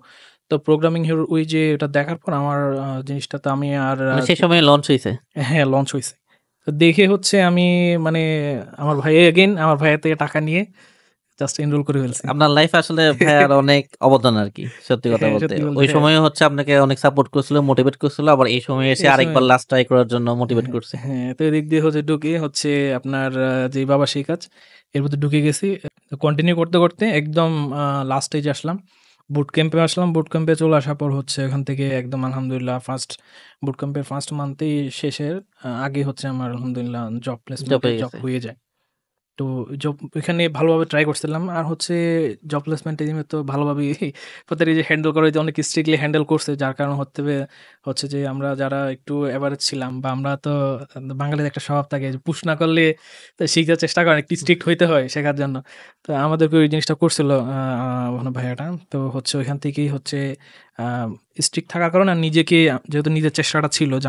S2: তো প্রোগ্রামিং হিরো ওই যে এটা দেখার পর আমার জিনিসটাতে আমি আর
S1: মানে সেই সময় লঞ্চ হইছে?
S2: হ্যাঁ, লঞ্চ হইছে। তো দেখে হচ্ছে আমি মানে আমার ভাই এগেইন আমার ভাইয়ের থেকে টাকা নিয়ে জাস্ট এনরোল করে ফেলছি।
S1: আপনার লাইফে আসলে ভাইয়ার অনেক অবদান আরকি, সত্যি কথা
S2: হ্যাঁ,
S1: বলতে।
S2: সত্যি বলতে
S1: ওই
S2: হ্যাঁ।
S1: সময়ে হচ্ছে আপনাকে অনেক সাপোর্ট করছিল, মোটিভেট করছিল, আবার এই সময়ে এসে
S2: এই সময়
S1: আরেকবার লাস্ট ট্রাই করার জন্য মোটিভেট
S2: হ্যাঁ,
S1: করছে।
S2: হ্যাঁ, তো এদিক দিয়ে হচ্ছে ঢুকে হচ্ছে আপনার যে বাবা সেই কাজ, এর মধ্যে ঢুকে গেছি। কন্টিনিউ করতে, করতে একদম লাস্ট স্টেজে আসলাম। বুট ক্যাম্পে আসলাম। বুট ক্যাম্পে চলে আসার পর হচ্ছে ওখান থেকে একদম আলহামদুলিল্লাহ বুট ক্যাম্পের ফার্স্ট মান্থেই শেষের আগে হচ্ছে আমার আলহামদুলিল্লাহ জব
S1: জব
S2: প্লেসমেন্টে
S1: হয়ে
S2: জব
S1: গেছে।
S2: হয়ে যায়। তো জব ওইখানে ভালোভাবে ট্রাই করছিলাম। আর হচ্ছে জব প্লেসমেন্ট টিমে তো ভালোভাবেই প্রত্যেকটা যে হ্যান্ডেল করা হইতে অনেক স্ট্রিক্টলি হ্যান্ডেল করছে। যার কারণে হচ্ছে যে আমরা যারা একটু এভারেজ ছিলাম বা আমরা তো বাঙালির একটা স্বভাব থাকে যে পুশ না করলে তো শিখার চেষ্টা করে, একটু স্ট্রিক্ট হইতে হয় শেখার জন্য। তো আমাদেরকে ওই জিনিসটা করছিল ভাইয়াটা। তো হচ্ছে ওইখান থেকেই হচ্ছে আ স্ট্রিক্ট থাকার কারণে আর নিজেকে যেহেতু নিজের চেষ্টাটা ছিল যে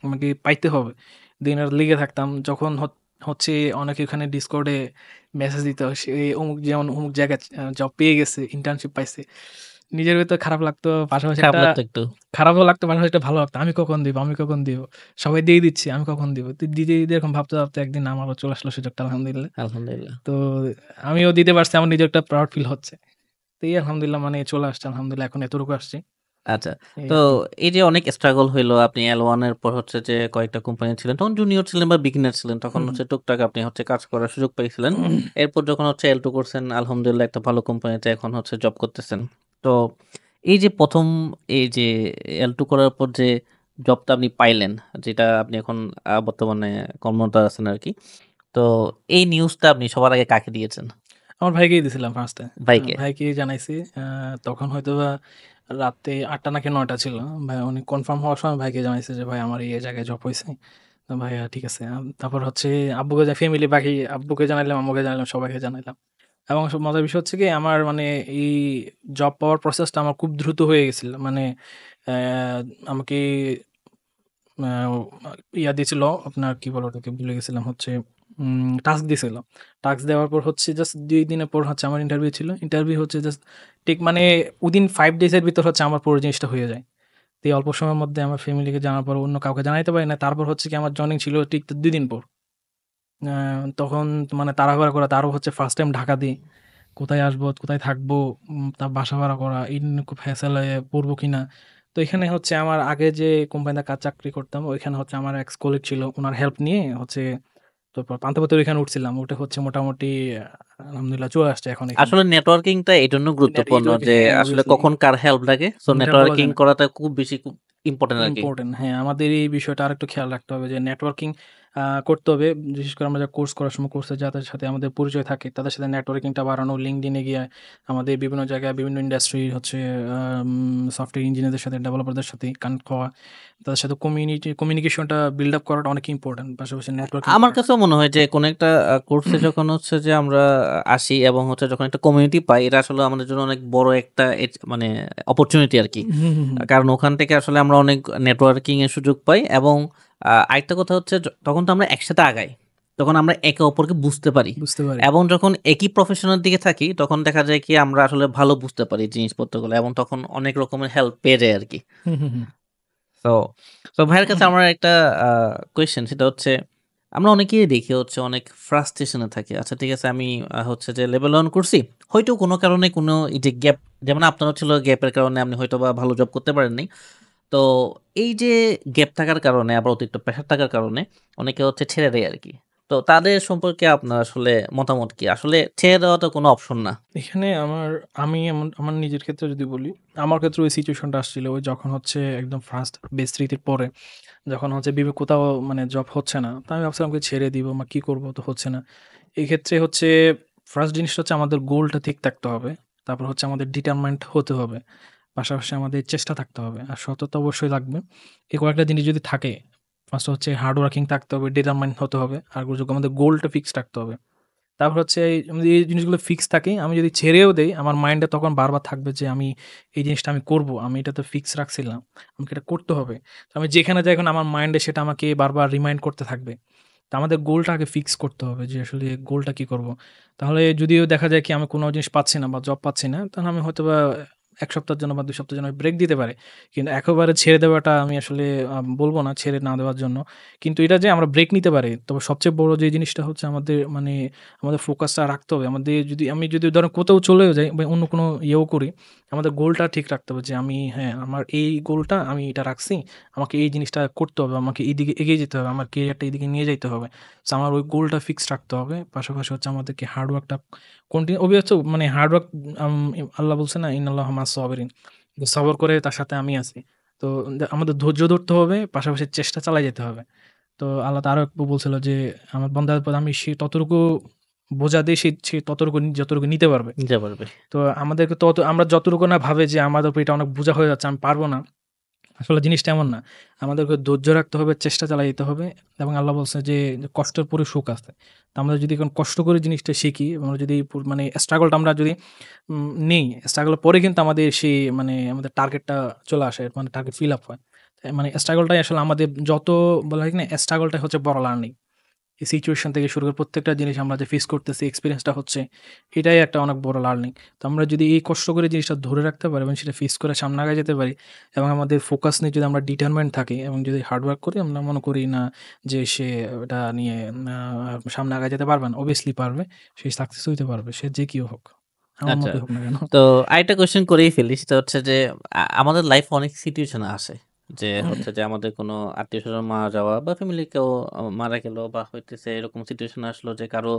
S2: আমাকে পাইতে হবে। দিন-রাত লেগে থাকতাম। যখন হচ্ছে অনেকে ওখানে ডিসকর্ডে মেসেজ দিত সে অমুক যেমন অমুক জায়গায় জব পেয়ে গেছে, ইন্টার্নশিপ পাইছে। নিজের ভেতর খারাপ লাগতো, পাশাপাশি
S1: খারাপ
S2: একটা
S1: লাগতো একটু।
S2: খারাপও লাগতো, পাশাপাশি একটা ভালো লাগতো। আমি কখন দিব? আমি কখন দিব? সবাই দিয়ে দিচ্ছে, আমি কখন দিব? তো দিতে, দিতে এরকম ভাবতে, ভাবতে একদিন আমারও চলে আসলো সুযোগটা আলহামদুলিল্লাহ।
S1: আলহামদুলিল্লাহ।
S2: তো আমিও দিতে পারছি, আমার নিজের একটা প্রাউড ফিল হচ্ছে। তো এই আলহামদুলিল্লাহ মানে চলে আসছে আলহামদুলিল্লাহ এখন এতটুকু আসছি।
S1: আচ্ছা।
S2: এই
S1: তো
S2: আরকি।
S1: এই যে অনেক স্ট্রাগল হইলো, আপনি L1 এর পর হচ্ছে যে কয়েকটা কোম্পানি ছিলেন। তখন জুনিয়র ছিলেন বা বিগিনার ছিলেন। তখন
S2: হুম,
S1: হচ্ছে টুকটাক আপনি হচ্ছে কাজ করার সুযোগ পেয়েছিলেন। এরপর যখন হচ্ছে L2 করছেন, আলহামদুলিল্লাহ একটা ভালো কোম্পানিতে এখন হচ্ছে জব করতেছেন। তো এই যে ১ম এই যে L2 করার পর যে জবটা আপনি পাইলেন, যেটা আপনি এখন বর্তমানে কর্মরত আছেন আরকি। তো এই নিউজটা আপনি সবার আগে কাকে দিয়েছেন?
S2: আমার ভাইকেই দিছিলাম ফার্স্টে।
S1: ভাইকে?
S2: ভাইকেই জানাইছি। তখন হয়তোবা রাতে ৮টা নাকি ৯টা ছিল। ভাই উনি কনফার্ম হওয়ার সময় ভাইকে জানাইছে যে, "ভাই আমার এই জায়গায় জব হইছে।" তো ভাইয়া ঠিক আছে। তারপর হচ্ছে আব্বুকে ফ্যামিলি বাকি আব্বুকে জানাইলাম, আম্মুকে জানাইলাম, সবাইকে জানাইলাম। এবং মজার বিষয় হচ্ছে কি আমার মানে এই জব পাওয়ার প্রসেসটা আমার খুব দ্রুত হয়ে গেছিল। মানে অ্যা আমাকে আ ইয়া দিয়েছিল আপনার কি বলে ওটাকে ভুলে গেছিলাম হচ্ছে টাস্ক দিছিল। টাস্ক দেওয়ার পর হচ্ছে জাস্ট ২ দিনের পর হচ্ছে আমার ইন্টারভিউ ছিল। ইন্টারভিউ হচ্ছে জাস্ট ঠিক মানে উইদিন ৫ ডেজ এর ভিতর হচ্ছে আমার পুরো জিনিসটা হয়ে যায়। তো এই অল্প সময়ের মধ্যে আমার ফ্যামিলিকে জানার পর অন্য কাউকে জানাইতে পারি না। তারপর হচ্ছে কি আমার জয়েনিং ছিল ঠিক ২ দিন পর। আ তখন মানে তাড়াহুড়া করা তারও হচ্ছে ফার্স্ট টাইম ঢাকা দিয়ে কোথায় আসবো, কোথায় থাকবো, তার বাসা ভাড়া করা, এই নিয়ে খুব হ্যাসেলে পড়বো কিনা। তো এখানে হচ্ছে আমার আগে যে কোম্পানিতে চাকরি করতাম, ওইখানে হচ্ছে আমার এক্স কলিগ ছিল। উনার হেল্প নিয়ে হচ্ছে তারপর পান্থপথের ওইখানে উঠছিলাম। উঠে হচ্ছে মোটামুটি আলহামদুলিল্লাহ চলে আসছে এখন এখানে।
S1: আসলে নেটওয়ার্কিংটা এজন্য গুরুত্বপূর্ণ
S2: নেটওয়ার্ক
S1: যে
S2: হ্যাঁ,
S1: আসলে
S2: অবভিয়াসলি
S1: কখন কার হেল্প লাগে। সো
S2: এটা বলা
S1: নেটওয়ার্কিং
S2: যায় না।
S1: করাটা খুব ইম্পোর্টেন্ট আরকি।
S2: ইম্পোর্টেন্ট হ্যাঁ, আমাদের এই বিষয়টা আরেকটু খেয়াল রাখতে হবে যে নেটওয়ার্কিং করতে হবে। বিশেষ করে আমরা যারা কোর্স করার সময় কোর্সে যাদের সাথে আমাদের পরিচয় থাকে তাদের সাথে নেটওয়ার্কিংটা বাড়ানো। LinkedIn এ গিয়ে আমাদের বিভিন্ন জায়গায় বিভিন্ন ইন্ডাস্ট্রি হচ্ছে সফটওয়্যার ইঞ্জিনিয়ারদের সাথে ডেভেলপারদের সাথে কানেক্ট হওয়া। তাদের সাথে কমিউনিকেশনটা বিল্ড আপ করাটা অনেক ইম্পোর্টেন্ট। পাশাপাশি নেটওয়ার্কিং
S1: আমার
S2: করাটা।
S1: কাছেও মনে হয় যে কোন একটা কোর্সে যখন হচ্ছে যে আমরা আসি এবং হচ্ছে যখন একটা কমিউনিটি পাই, এটা আসলে আমাদের জন্য অনেক বড় একটা মানে অপরচুনিটি আরকি।
S2: হুম, হুম, হুম।
S1: কারণ ওখান থেকে আসলে আমরা অনেক নেটওয়ার্কিং এর সুযোগ পাই এবং আরেকটা কথা হচ্ছে তখন তো আমরা একসাথে আগাই। তখন আমরা একে অপরকে বুঝতে পারি।
S2: বুঝতে পারি।
S1: এবং যখন একই প্রফেশনের দিকে থাকি তখন দেখা যায় কি আমরা আসলে ভালো বুঝতে পারি জিনিসপত্রগুলো এবং তখন অনেক রকমের হেল্প পেয়ে যাই আরকি।
S2: হুম, হুম, হুম।
S1: সো ভাইয়ের কাছে আমার একটা কোয়েশ্চেন, সেটা হচ্ছে আমরা অনেকেই দেখি হচ্ছে অনেক ফ্রাস্ট্রেশন এ থাকে। আচ্ছা ঠিক আছে, আমি হচ্ছে যে লেভেল 1 করছি। হয়তো কোনো কারণে কোনো এই যে গ্যাপ, যেমন আপনারও ছিল, গ্যাপের কারণে আপনি হয়তোবা ভালো জব করতে পারেননি। তো এই যে গ্যাপ থাকার কারণে আবার অতিরিক্ত প্রেশার থাকার কারণে অনেকে হচ্ছে ছেড়ে দেয় আরকি। তো তাদের সম্পর্কে আপনার আসলে মতামত কি? আসলে ছেড়ে দেওয়া তো কোনো অপশন না।
S2: এখানে আমি আমার নিজের ক্ষেত্রে যদি বলি, আমার ক্ষেত্রে ওই সিচুয়েশনটা আসছিল ওই যখন হচ্ছে একদম ফার্স্ট বেস 3 তে পড়ে, যখন হচ্ছে কোথাও মানে জব হচ্ছে না। তো আমি ভাবছিলাম কি ছেড়ে দিব বা কি করব তো হচ্ছে না। এক্ষেত্রে হচ্ছে ফার্স্ট জিনিসটা হচ্ছে আমাদের গোলটা ঠিক থাকতে হবে। তারপর হচ্ছে আমাদের ডিটারমাইন্ড হতে হবে। পাশাপাশি আমাদের চেষ্টা থাকতে হবে। আর সততা অবশ্যই লাগবে। এই কয়েকটা জিনিস যদি থাকে, ফার্স্ট হচ্ছে হার্ড ওয়ার্কিং থাকতে হবে, ডিটারমাইন্ড হতে হবে। আর আমাদের গোলটা ফিক্সড রাখতে হবে। তারপর হচ্ছে এই জিনিসগুলো ফিক্স থাকে, আমি যদি ছেড়েও দেই, আমার মাইন্ডে তখন বারবার থাকবে যে আমি এই জিনিসটা আমি করব। আমি এটা তো ফিক্স রাখছিলাম। আমাকে এটা করতে হবে। তো আমি যেখানে যাই এখন আমার মাইন্ডে সেটা আমাকে বারবার রিমাইন্ড করতে থাকবে। তো আমাদের গোলটা আগে ফিক্স করতে হবে যে আসলে গোলটা কি করব। তাহলে যদিও দেখা যায় কি আমি কোনো জিনিস পাচ্ছি না বা জব পাচ্ছি না, তাহলে আমি হয়তোবা ১ সপ্তাহের জন্য বা ২ সপ্তাহের জন্য ব্রেক দিতে পারি। কিন্তু একেবারে ছেড়ে দেওয়াটা আমি আসলে বলব না ছেড়ে না দেওয়ার জন্য। কিন্তু এটা যে আমরা ব্রেক নিতে পারি। তবে সবচেয়ে বড় যে জিনিসটা হচ্ছে আমাদের ফোকাসটা রাখতে হবে। আমি যদি ধরেন কোথাও চলেও যাই বা অন্য কোনো ইয়েও করি, আমাদের গোলটা ঠিক রাখতে হবে যে হ্যাঁ, আমার এই গোলটা আমি এটা রাখছি। আমাকে এই জিনিসটা করতে হবে। আমাকে এইদিকে এগিয়ে যেতে হবে। আমার ক্যারিয়ারটা এইদিকে নিয়ে যাইতে হবে। সো আমার ওই গোলটা ফিক্সড রাখতে হবে। পাশাপাশি হচ্ছে আমাদেরকে হার্ড ওয়ার্কটা অবশ্যই মানে হার্ড ওয়ার্ক আম আল্লাহ বলছে না, "ইন্নাল্লাহা মা'আস সাবিরিন।" যে সবর করে তার সাথে আমি আছি। তো আমাদের ধৈর্য ধরতে হবে, পাশাপাশি চেষ্টা চালায় যেতে হবে। তো আল্লাহ তো আরো বলছিল যে, "আমার বান্দার প্রতি আমি সে ততটুকু বোঝা দেই সে ততটুকু যতটুকু নিতে পারবে।"
S1: নিতে পারবে।
S2: তো আমাদেরকে আমরা যতটুকু না ভাবে যে আমাদের উপর এটা অনেক বোঝা হয়ে যাচ্ছে, আমি পারব না। আসলে জিনিসটা এমন না। আমাদেরকে ধৈর্য রাখতে হবে, চেষ্টা চালায়ে যেতে হবে এবং আল্লাহ বলছে যে, "কষ্টের পরে সুখ আছে।" তো আমরা যদি এখন কষ্ট করে জিনিসটা শিখি, আমরা যদি মানে স্ট্রাগলটা আমরা যদি নেই, স্ট্রাগলের পরে কিন্তু আমাদের আমাদের টার্গেটটা চলে আসে। মানে টার্গেট ফিল আপ হয়। মানে স্ট্রাগলটাই আসলে আমাদের যত বলা হয় কি না, স্ট্রাগলটাই হচ্ছে বড় লার্নিং। এই সিচুয়েশন থেকে শুরু করে প্রত্যেকটা জিনিস আমরা যে ফেস করতেছি, এক্সপেরিয়েন্সটা হচ্ছে, এটাই একটা অনেক বড় লার্নিং। তো আমরা যদি এই কষ্ট করে জিনিসটা ধরে রাখতে পারি এবং সেটা ফেস করে সামনে আগায় যেতে পারি এবং আমাদের ফোকাস নিয়ে যদি আমরা ডিটারমাইন্ড থাকি এবং যদি হার্ড ওয়ার্ক করি, আমরা মনে করি না যে সে ওটা নিয়ে সামনে আগায় যেতে পারবে না। অবভিয়াসলি পারবে। সে সাকসেস হইতে পারবে। সে যে কেউ হোক। আমার
S1: আচ্ছা।
S2: মতই হোক না কেন।
S1: তো আরেকটা কোয়েশ্চেন করেই ফেলি। সেটা হচ্ছে যে আমাদের লাইফে অনেক সিচুয়েশন আসে। যে হচ্ছে যে আমাদের কোনো আত্মীয়স্বজন মারা যাওয়া বা ফ্যামিলি কেউ মারা গেল বা হইতেছে এরকম সিচুয়েশন আসলো যে কারো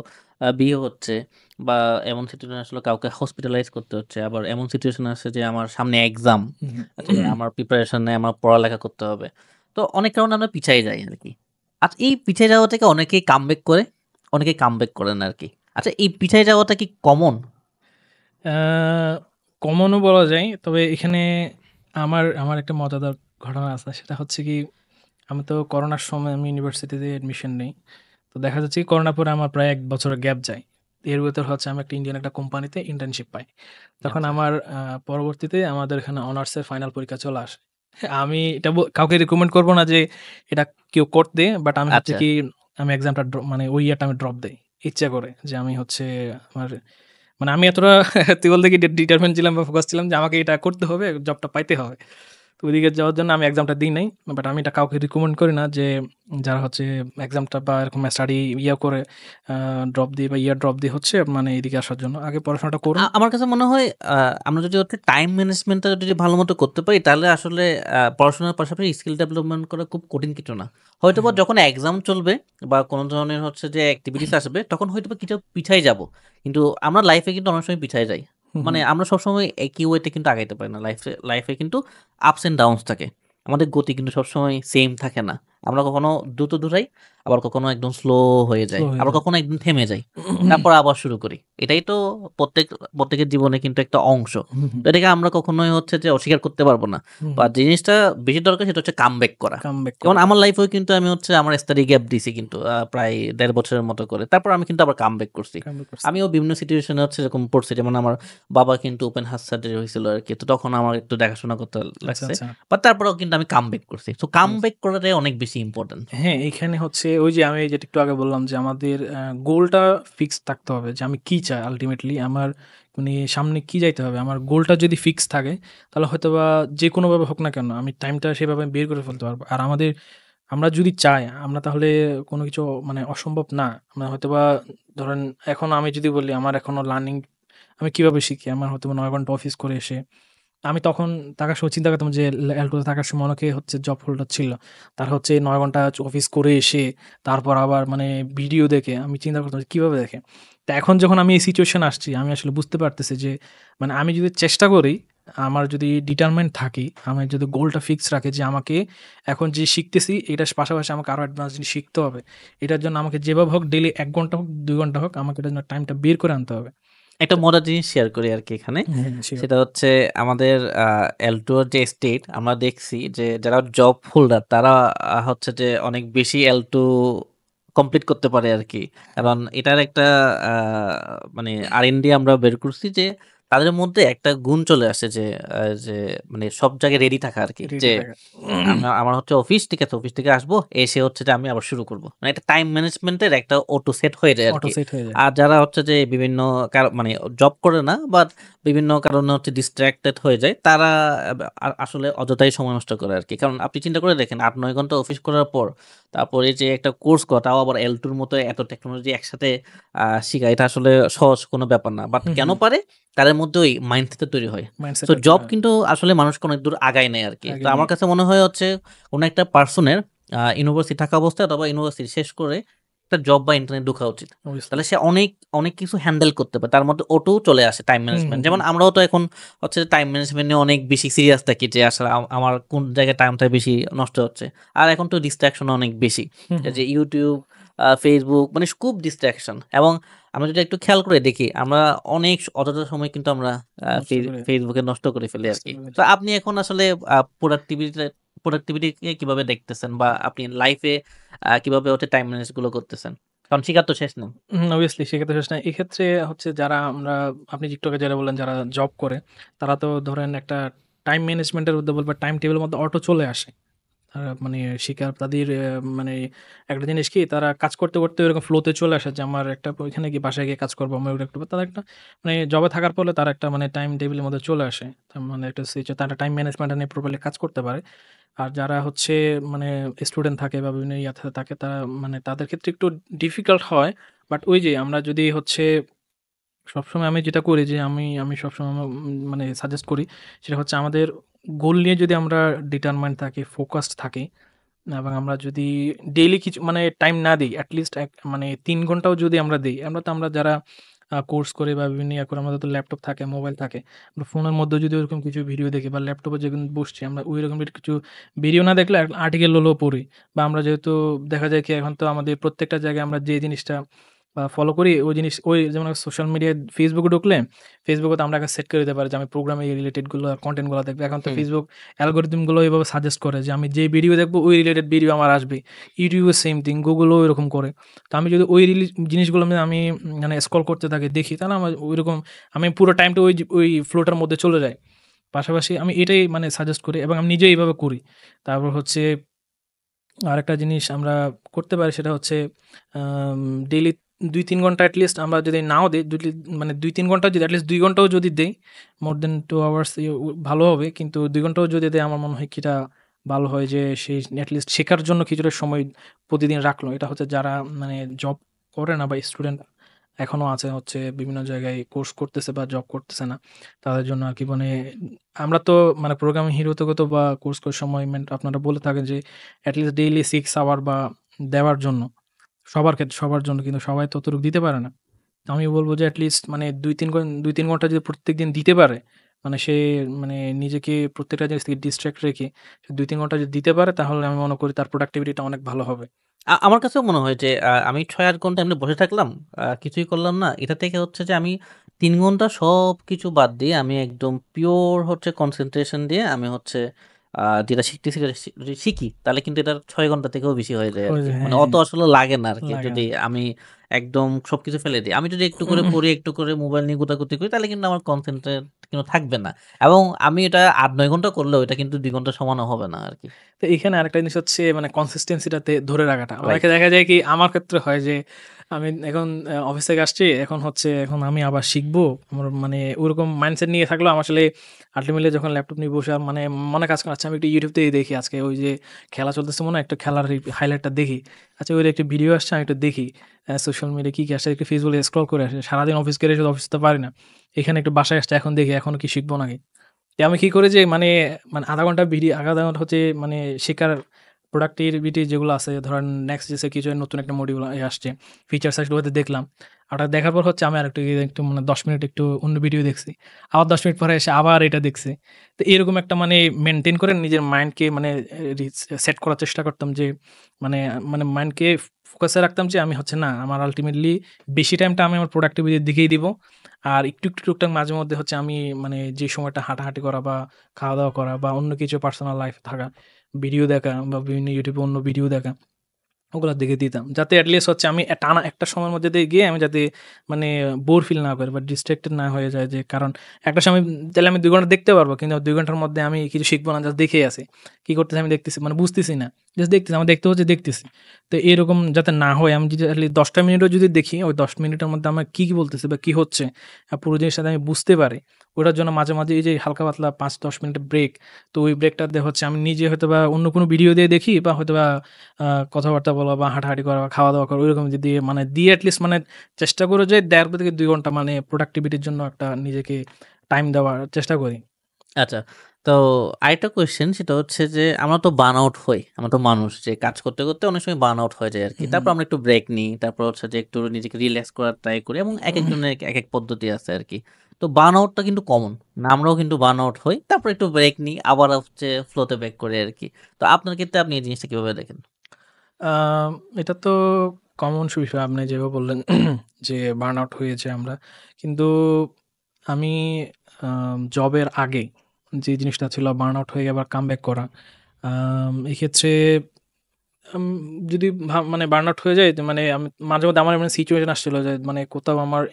S1: বিয়ে হচ্ছে বা এমন সিচুয়েশন আসলো কাউকে হসপিটালাইজ করতে হচ্ছে। আবার এমন সিচুয়েশন আসে যে আমার সামনে এক্সাম।
S2: হুম।
S1: ঠিক আছে? আমার প্রিপারেশনে আমার পড়ালেখা করতে হবে। তো অনেক কারণে আমরা পিছায় যাই আরকি। আচ্ছা এই পিছায় যাওয়া থেকে অনেকেই কামব্যাক করে, অনেকেই কামব্যাক করে না আরকি। আচ্ছা এই পিছায় যাওয়াটা কি কমন?
S2: আ কমনও বলা যায়। তবে এখানে আমার একটা মজাদার ঘটনা আছে। সেটা হচ্ছে কি, আমি তো করোনার সময় আমি ইউনিভার্সিটিতে অ্যাডমিশন নেই। তো দেখা যাচ্ছে কি করোনার পরে আমার প্রায় ১ বছরের গ্যাপ যায়। এর ভেতর হচ্ছে আমি একটা ইন্ডিয়ান একটা কোম্পানিতে ইন্টার্নশিপ পাই। তখন
S1: আচ্ছা,
S2: আমার পরবর্তীতে আমাদের এখানে অনার্সের ফাইনাল পরীক্ষা চলে আসে। আমি এটা কাউকে রিকমেন্ড করব না যে এটা কেউ করতে। বাট আমি হচ্ছে
S1: আচ্ছা।
S2: কি আমি এক্সামটা মানে ওই ইয়ারটা আমি ড্রপ দেই। ইচ্ছা করে যে আমি হচ্ছে আমার মানে আমি এতটা তুই বলতে কি ডিটারমেন্ট ছিলাম বা ফোকাস ছিলাম যে আমাকে এটা করতে হবে, জবটা পাইতে হবে। তো ওইদিকে যাওয়ার জন্য আমি এক্সামটা দিই নাই। বাট আমি এটা কাউকে রিকমেন্ড করি না যে যারা হচ্ছে এক্সামটা বা এরকম স্টাডি করে আ ড্রপ দিয়ে বা ইয়ার ড্রপ দিয়ে হচ্ছে মানে এদিকে আসার জন্য। আগে পড়াশোনাটা করুন।
S1: আমার কাছে মনে হয় আ আমরা যদি হচ্ছে টাইম ম্যানেজমেন্টটা যদি ভালোমতো করতে পারি তাহলে আসলে পড়াশোনার পাশাপাশি স্কিল ডেভেলপমেন্ট করা খুব কঠিন কিছু না। হয়তোবা
S2: হুম,
S1: যখন এক্সাম চলবে বা কোনো ধরনের হচ্ছে যে এক্টিভিটিস আসবে তখন হয়তোবা কিছু পিছায় যাব। কিন্তু আমরা লাইফে কিন্তু অনেক সময় পিছায় যাই।
S2: হুম,
S1: মানে
S2: হুম,
S1: আমরা সবসময় একই ওয়েতে কিন্তু আগাইতে পারি না। লাইফে কিন্তু আপস অ্যান্ড ডাউনস থাকে। আমাদের গতি কিন্তু সবসময় সেম থাকে না। আমরা কখনো দ্রুত দৌড়াই, আবার কখনো একদম স্লো হয়ে
S2: স্লো
S1: যায়।
S2: হয়ে
S1: আবার
S2: যায়।
S1: কখনো একদম থেমে যাই। তারপর আবার শুরু করি। এটাই তো প্রত্যেকের জীবনে কিন্তু একটা অংশ।
S2: হুম, হুম,
S1: তো এটাকে আমরা কখনোই হচ্ছে যে অস্বীকার করতে পারব না।
S2: হুম,
S1: বা
S2: হুম।
S1: জিনিসটা বেশি দরকার সেটা হচ্ছে কামব্যাক করা।
S2: কামব্যাক
S1: যেমন
S2: করা।
S1: আমার লাইফেও কিন্তু আমি হচ্ছে আমার স্টাডি গ্যাপ দিছি কিন্তু প্রায় ১.৫ বছরের মতো করে। তারপর আমি কিন্তু আবার কামব্যাক করছি।
S2: কামব্যাক করছেন।
S1: আমিও বিভিন্ন সিচুয়েশনে হচ্ছে এরকম পড়ছি। যেমন আমার বাবা কিন্তু ওপেন হার্ট সার্জারি হয়েছিল আরকি। তো তখন আমার একটু দেখাশোনা করতে
S2: আচ্ছা,
S1: লাগছে।
S2: আচ্ছা।
S1: বাট তারপরেও কিন্তু আমি কামব্যাক করছি। সো
S2: বুঝ
S1: কামব্যাক করাটাই অনেক বেশি ইম্পোর্টেন্ট।
S2: হ্যাঁ, এইখানে হচ্ছে ওই যে আমি যেটা একটু আগে বললাম যে আমাদের গোলটা ফিক্সড থাকতে হবে যে আমি কি চাই আল্টিমেটলি আমার মানে সামনে কি যাইতে হবে। আমার গোলটা যদি ফিক্স থাকে তাহলে হয়তোবা যেকোনোভাবে হোক না কেন আমি টাইমটা সেভাবে বের করে ফেলতে পারবো। আর আমরা যদি চাই আমরা তাহলে কোনো কিছু মানে অসম্ভব না। আমরা হয়তোবা ধরেন এখন আমি যদি বলি আমার এখনো লার্নিং আমি কিভাবে শিখি? আমার হয়তোবা ৯ ঘন্টা অফিস করে এসে আমি তখন থাকার সময় চিন্তা করতাম যে এল্টোতে থাকার সময় অনেকে হচ্ছে জব হোল্ডার ছিল। তারা হচ্ছে ৯ ঘন্টা অফিস করে এসে তারপর আবার মানে ভিডিও দেখে আমি চিন্তা করতাম যে কিভাবে দেখে? তো এখন যখন আমি এই সিচুয়েশন আসছি আমি আসলে বুঝতে পারতেছি যে মানে আমি যদি চেষ্টা করি, আমার যদি ডিটারমাইন্ড থাকি, আমি যদি গোলটা ফিক্স রাখি যে আমাকে এখন যে শিখতেছি এটার পাশাপাশি আমাকে আরো অ্যাডভান্স জিনিস শিখতে হবে। এটার জন্য আমাকে যেভাবে হোক ডেইলি ১ ঘন্টা হোক, ২ ঘন্টা হোক আমাকে এটার জন্য টাইমটা বের করে আনতে হবে।
S1: একটা মজার জিনিস শেয়ার করি আরকি এখানে।
S2: হ্যাঁ, শিওর।
S1: সেটা হচ্ছে আমাদের L2 এর যে স্টেট আমরা দেখছি যে যারা জব হোল্ডার তারা হচ্ছে যে অনেক বেশি L2 কমপ্লিট করতে পারে আরকি। কারণ এটার একটা আ মানে R&D আমরা বের করছি যে তাদের মধ্যে একটা গুণ চলে আসে যে মানে সব জায়গায় রেডি থাকা আরকি।
S2: রেডি
S1: যে
S2: থাকা।
S1: আমার হচ্ছে অফিস, ঠিক আছে? অফিস থেকে আসবো, এসে হচ্ছে যে আমি আবার শুরু করব। মানে একটা টাইম ম্যানেজমেন্ট এর একটা অটো সেট হয়ে যায়
S2: অটো
S1: আরকি।
S2: সেট হয়ে যায়।
S1: আর যারা হচ্ছে যে বিভিন্ন মানে জব করে না বাট বিভিন্ন কারণে হচ্ছে ডিস্ট্রাক্টেড হয়ে যায়, তারা আসলে অযথাই সময় নষ্ট করে আরকি। কারণ আপনি চিন্তা করে দেখেন ৮-৯ ঘন্টা অফিস করার পর তারপরে যে একটা কোর্স করা, তাও আবার L2 র মতো এত টেকনোলজি একসাথে শিখা, এটা আসলে সহজ কোনো ব্যাপার না। বাট
S2: হুম,
S1: কেন
S2: হুম।
S1: পারে? তাদের মধ্যে ওই মাইন্ডসেটটা তৈরি হয়। সো
S2: মাইন্ডসেটটা
S1: জব
S2: তৈরি হয়।
S1: কিন্তু আসলে মানুষকে অনেক দূর আগায় নেয় আরকি। তো
S2: আগে
S1: আমার
S2: নিয়ে
S1: কাছে মনে হয় হচ্ছে কোন একটা পারসনের ইউনিভার্সিটি থাকা অবস্থায় অথবা ইউনিভার্সিটি শেষ করে একটা জব বা ইন্টার্নে ঢোকা উচিত।
S2: অবভিয়াসলি।
S1: তাহলে সে অনেক কিছু হ্যান্ডেল করতে পারে। তার মধ্যে অটো চলে আসে টাইম
S2: হুম,
S1: ম্যানেজমেন্ট।
S2: হুম,
S1: যেমন
S2: হুম।
S1: আমরাও তো এখন হচ্ছে টাইম ম্যানেজমেন্ট নিয়ে অনেক বেশি সিরিয়াস থাকি যে আসলে আমার কোন জায়গায় টাইমটা বেশি নষ্ট হচ্ছে। আর এখন তো ডিস্ট্রাকশন অনেক বেশি।
S2: হুম,
S1: এই
S2: হুম।
S1: যে YouTube, Facebook মানে খুব ডিস্ট্রাকশন। এবং আমরা যদি একটু খেয়াল করে দেখি, আমরা অনেক অযথা সময় কিন্তু আমরা
S2: নষ্ট করে
S1: Facebook এ নষ্ট করে ফেলি
S2: নষ্ট
S1: আরকি।
S2: করে
S1: তো
S2: ফেলি।
S1: আপনি এখন আসলে প্রোডাক্টিভিটিকে কিভাবে দেখতেছেন? বা আপনি লাইফে কিভাবে হচ্ছে টাইম ম্যানেজ গুলো করতেছেন? কারণ শিখার তো শেষ নেই।
S2: অবভিয়াসলি সেক্ষেত্রে শেষ নাই। এক্ষেত্রে হচ্ছে যারা আপনি একটু আগে যেটা বললেন যারা জব করে, তারা তো ধরেন একটা টাইম ম্যানেজমেন্টের মধ্যে বলবে টাইম টেবিলের মধ্যে অটো চলে আসে। মানে শিকার তাদের মানে একটা জিনিস কি তারা কাজ করতে, করতে ওইরকম ফ্লোতে চলে আসে যে আমার একটা ওইখানে গিয়ে বাসায় গিয়ে কাজ করব। আমার ওটা একটু তাদের একটা মানে জবে থাকার ফলে তারা একটা মানে টাইম টেবিলের মধ্যে চলে আসে। তার মানে একটা তারা টাইম ম্যানেজমেন্ট নিয়ে প্রপারলি কাজ করতে পারে। আর যারা হচ্ছে মানে স্টুডেন্ট থাকে বা বিভিন্ন ইয়াতে থাকে তারা মানে তাদের ক্ষেত্রে একটু ডিফিকাল্ট হয়। বাট ওই যে আমরা যদি হচ্ছে সবসময় আমি যেটা করি যে আমি সবসময় মানে সাজেস্ট করি সেটা হচ্ছে আমাদের গোল নিয়ে যদি আমরা ডিটারমাইন্ড থাকি, ফোকাসড থাকি এবং আমরা যদি ডেইলি কিছু মানে টাইম না দেই, এটলিস্ট মানে ৩ ঘন্টাও যদি আমরা দেই, আমরা যারা কোর্স করি বা বিভিন্ন ইয়া করি, আমাদের তো ল্যাপটপ থাকে, মোবাইল থাকে। আমরা ফোনের মধ্যেও যদি ওরকম কিছু ভিডিও দেখি বা ল্যাপটপে যখন বসছি, আমরা ওইরকম কিছু ভিডিও না দেখলে আর্টিকেল হলেও পড়ি। বা আমরা যেহেতু দেখা যায় কি এখন তো আমাদের প্রত্যেকটা জায়গায় আমরা যে জিনিসটা ফলো করি ওই জিনিস ওই যেমন সোশ্যাল মিডিয়ায় Facebook এ ঢুকলে, Facebook এ তো আমরা আগে সেট করে দিতে পারি যে আমি প্রোগ্রামে রিলেটেড কনটেন্ট গুলো দেখব। এখন তো
S1: হুম।
S2: Facebook অ্যালগরিদম গুলো এভাবে সাজেস্ট করে যে আমি যে ভিডিও দেখব ওই রিলেটেড ভিডিও আমার আসবে। YouTube এ সেম থিং, Google ও এরকম করে। তো আমি যদি ওই জিনিসগুলো আমি মানে স্ক্রল করতে থাকি, দেখি তাহলে আমার ঐরকম আমি পুরো টাইমটা ওই ফ্লোটার মধ্যে চলে যাই। পাশাপাশি আমি এটাই মানে সাজেস্ট করি এবং আমি নিজেও এইভাবে করি। তারপর হচ্ছে আরেকটা জিনিস আমরা করতে পারি সেটা হচ্ছে আম ডেইলি ২-৩ ঘন্টা এটলিস্ট আমরা যদি নাও দেই, মানে ২-৩ ঘন্টা যদি এটলিস্ট ২ ঘন্টাও যদি দেই, মোর দ্যান 2 আওয়ার্স ভালো হবে। কিন্তু ২ ঘন্টাও যদি দেই আমার মনে হয় কিছুটা ভালো হয় যে সে এটলিস্ট শেখার জন্য কিছুটা সময় প্রতিদিন রাখলো। এটা হচ্ছে যারা মানে জব করে না বা স্টুডেন্ট এখনো আছে হচ্ছে বিভিন্ন জায়গায় কোর্স করতেছে বা জব করতেছে না। তাদের জন্য আরকি মানে আমরা তো মানে প্রোগ্রামিং হিরোতে তো বা কোর্স করার সময় আপনারা বলে থাকেন যে এটলিস্ট ডেইলি 6 আওয়ার বা দেওয়ার জন্য। সবার ক্ষেত্রে সবার জন্য কিন্তু সবাই তো অতটুকু দিতে পারে না। তো আমি বলব যে এটলিস্ট মানে ২-৩ ঘন্টা যদি প্রত্যেকদিন দিতে পারে, মানে সে মানে নিজেকে প্রত্যেকটা জিনিস থেকে ডিস্ট্রাক্ট রেখে ২-৩ ঘন্টা যদি দিতে পারে তাহলে আমি মনে করি তার প্রোডাক্টিভিটিটা অনেক ভালো হবে।
S1: আমার কাছেও মনে হয় যে আমি ৬-৮ ঘন্টা এমনি বসে থাকলাম, কিছুই করলাম না। এটা থেকে হচ্ছে যে আমি ৩ ঘন্টা সবকিছু বাদ দিয়ে আমি একদম পিওর হচ্ছে কনসেনট্রেশন দিয়ে আমি হচ্ছে যেটা শিখতেছি সেটা যদি শিখি, তাহলে কিন্তু এটা ৬ ঘন্টা থেকেও বেশি হয়ে যায়
S2: হয়ে
S1: আরকি।
S2: যায়
S1: মানে
S2: হ্যাঁ,
S1: অত
S2: হ্যাঁ।
S1: আসলে লাগে না আরকি
S2: লাগে
S1: যদি
S2: না।
S1: আমি একদম সবকিছু ফেলে দিই। আমি যদি একটু করে পড়ি, একটু করে মোবাইল নিয়ে গুতাগুতি করি, তাহলে কিন্তু আমার কনসেনট্রেট কিন্তু থাকবে না। এবং আমি এটা ৮-৯ ঘন্টা করলেও এটা কিন্তু ২ ঘন্টা সমানও হবে না আরকি।
S2: তো এখানে আরেকটা জিনিস হচ্ছে মানে কনসিস্টেন্সিটাতে ধরে রাখাটা।
S1: রাইট।
S2: অনেকে দেখা যায় কি আমার ক্ষেত্রে হয় যে আমি এখন অফিস থেকে আসছি, এখন আমি আবার শিখবো। আমার মানে ওরকম মাইন্ডসেট নিয়ে থাকলেও আমি আসলে আল্টিমেটলি যখন ল্যাপটপ নিয়ে বসে মানে মনে কাজ করে আচ্ছা আমি একটু YouTube থেকেই দেখি আজকে ওই যে খেলা চলতেছে মনে হয় একটা খেলার হাইলাইটটা দেখি। আচ্ছা ওইর একটা ভিডিও আসছে আমি একটু দেখি। সোশ্যাল মিডিয়ায় কি আসছে একটু Facebook এ স্ক্রল করে আসি। সারাদিন অফিস করে এসে অফিস তো পারি না। এখানে একটু বাসায় আসছে এখন দেখি এখনো কি শিখবো নাকি? আমি কি করি যে মানে ০.৫ ঘন্টা ভিডিও ০.৫ ঘন্টা হচ্ছে মানে শেখার প্রোডাক্টিভিটি যেগুলো আছে ধরেন নেক্সট যে কিছু নতুন একটা মডিউল আসছে, ফিচারস আসলে ওটা দেখলাম। ওটা দেখার পর হচ্ছে আমি আরেকটু একটু মানে ১০ মিনিট একটু অন্য ভিডিও দেখছি। আবার ১০ মিনিট পরে এসে আবার এটা দেখছি। তো এরকম একটা মানে মেইনটেইন করে নিজের মাইন্ডকে মানে সেট করার চেষ্টা করতাম যে মানে মানে মাইন্ডকে ফোকাসে রাখতাম যে আমি হচ্ছে না আমার আল্টিমেটলি বেশি টাইমটা আমি আমার প্রোডাক্টিভিটির দিকেই দিব। আর একটু টুকটাক মাঝে মধ্যে হচ্ছে আমি মানে যে সময়টা হাঁটাহাঁটি করা বা খাওয়া-দাওয়া করা বা অন্য কিছু পার্সোনাল লাইফে থাকা, ভিডিও দেখা বা বিভিন্ন YouTube এ অন্য ভিডিও দেখা ওগুলার দিকে দিতাম। যাতে এটলিস্ট হচ্ছে আমি টানা একটা সময়ের মধ্যে দিয়ে গিয়ে আমি যাতে মানে বোর ফিল না করি বা ডিস্ট্রাক্টেড না হয়ে যায়, যে কারণ একটা সময় তাহলে আমি ২ ঘন্টা দেখতে পারবো। কিন্তু ২ ঘন্টার মধ্যে আমি কিছু শিখবো না, জাস্ট দেখেই আছি। কি করতেছি আমি দেখতেছি মানে বুঝতেছি না। জাস্ট দেখতেছি, আমার দেখতে হচ্ছে দেখতেছি। তো এরকম যাতে না হয় আমি যদি এটলিস্ট ১০ টা মিনিটও যদি দেখি, ওই ১০ মিনিটের মধ্যে আমার কি বলতেছে বা কি হচ্ছে পুরো জিনিসটা আমি বুঝতে পারি। ওটার জন্য মাঝে, মাঝে এই যে হালকা পাতলা ৫-১০ মিনিটের ব্রেক, তো ওই ব্রেকটাতে হচ্ছে আমি নিজে হয়তোবা অন্য কোনো ভিডিও দিয়ে দেখি বা হয়তোবা আ কথাবার্তা বলা বা হাঁটাহাঁটি করা বা খাওয়া-দাওয়া করা ওইরকম যদি মানে দিয়ে এটলিস্ট মানে চেষ্টা করে যে ১.৫ থেকে ২ ঘন্টা মানে প্রোডাক্টিভিটির জন্য একটা নিজেকে টাইম দেওয়ার চেষ্টা করি।
S1: আচ্ছা। তো আরেকটা কোয়েশ্চেন সেটা হচ্ছে যে আমরা তো বার্ন আউট হই। আমরা তো মানুষ যে কাজ করতে, করতে অনেক সময় বার্ন আউট হয়ে যায় আরকি।
S2: হুম,
S1: তারপর আমরা একটু ব্রেক নিই। তারপর হচ্ছে যে একটু নিজেকে রিল্যাক্স করার ট্রাই করি এবং একেকজনের একেক পদ্ধতি আছে আরকি। তো বার্ন আউটটা কিন্তু কমন। আমরাও কিন্তু বার্ন আউট হই। তারপর একটু ব্রেক নিই। আবার হচ্ছে ফ্লো তে ব্যাক করি আরকি। তো আপনার ক্ষেত্রে আপনি এই জিনিসটা কিভাবে দেখেন?
S2: আম এটা তো কমন বিষয় আপনি যেভাবে বললেন যে বার্ন আউট হয়েছে আমরা। কিন্তু আমি জবের আগে যে জিনিসটা ছিল বার্ন আউট হয়ে আবার কামব্যাক করা। এক্ষেত্রে আম যদি মানে বার্ন আউট হয়ে যায়, তো মানে আমি মাঝে মধ্যে আমার এমন সিচুয়েশন আসছিল যে মানে কোথাও আমার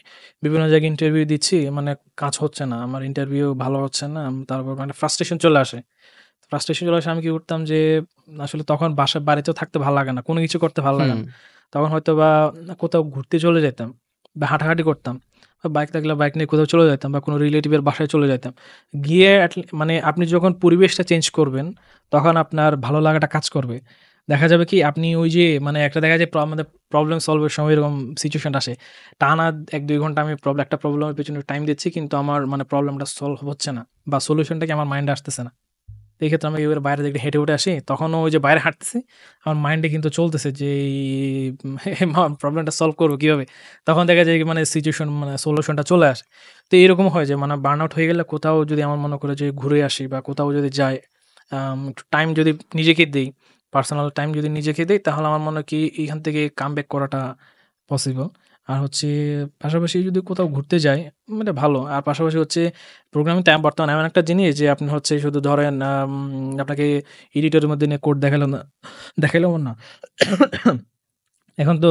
S2: বিভিন্ন জায়গায় ইন্টারভিউ দিচ্ছি, মানে কাজ হচ্ছে না। আমার ইন্টারভিউ ভালো হচ্ছে না। তারপর মানে ফ্রাস্ট্রেশন চলে আসে। ফ্রাস্ট্রেশন চলে আসে, আমি কি করতাম যে আসলে তখন বাড়িতেও থাকতে ভাল লাগে না। কোনো কিছু করতে ভাল লাগে
S1: হুম।
S2: না। তখন হয়তোবা কোথাও ঘুরতে চলে যেতাম বা হাঁটাহাঁটি করতাম। বা বাইক থাকলে বাইক নিয়ে কোথাও চলে যাইতাম বা কোনো রিলেটিভের বাসায় চলে যাইতাম। গিয়ে মানে আপনি যখন পরিবেশটা চেঞ্জ করবেন, তখন আপনার ভালো লাগাটা কাজ করবে। দেখা যাবে কি আপনি ওই যে মানে একটা দেখা যায় আমাদের প্রবলেম সলভ এর সময় এরকম সিচুয়েশনটা আসে। টানা ১-২ ঘন্টা আমি একটা প্রবলেমের পেছনে টাইম দিচ্ছি কিন্তু আমার মানে প্রবলেমটা সলভ হচ্ছে না বা সলিউশনটা কি আমার মাইন্ডে আসতেছে না। তো এই ক্ষেত্রে আমি এবার বাইরে থেকে হেঁটে উঠে আসি। তখনও ওই যে বাইরে হাঁটতেছি, আমার মাইন্ডে কিন্তু চলতেছে যে এই প্রবলেমটা সলভ করব কিভাবে? তখন দেখা যায় কি মানে সিচুয়েশন মানে সলিউশনটা চলে আসে। তো এরকম হয় যে মানে বার্নআউট হয়ে গেলে কোথাও যদি আমার মনে করে যে ঘুরে আসি বা কোথাও যদি যাই, একটু টাইম যদি নিজেকে দেই, পার্সোনাল টাইম যদি নিজেকে দেই, তাহলে আমার মনে হয় কি এখান থেকে কামব্যাক করাটা পসিবল। আর হচ্ছে পাশাপাশি যদি কোথাও ঘুরতে যাই, মানে ভালো। আর পাশাপাশি হচ্ছে প্রোগ্রামিংটা বর্তমানে এমন একটা জিনিস যে আপনি হচ্ছে শুধু ধরেন আপনাকে এডিটরের মধ্যে নিয়ে কোড দেখাইলেও না। এখন তো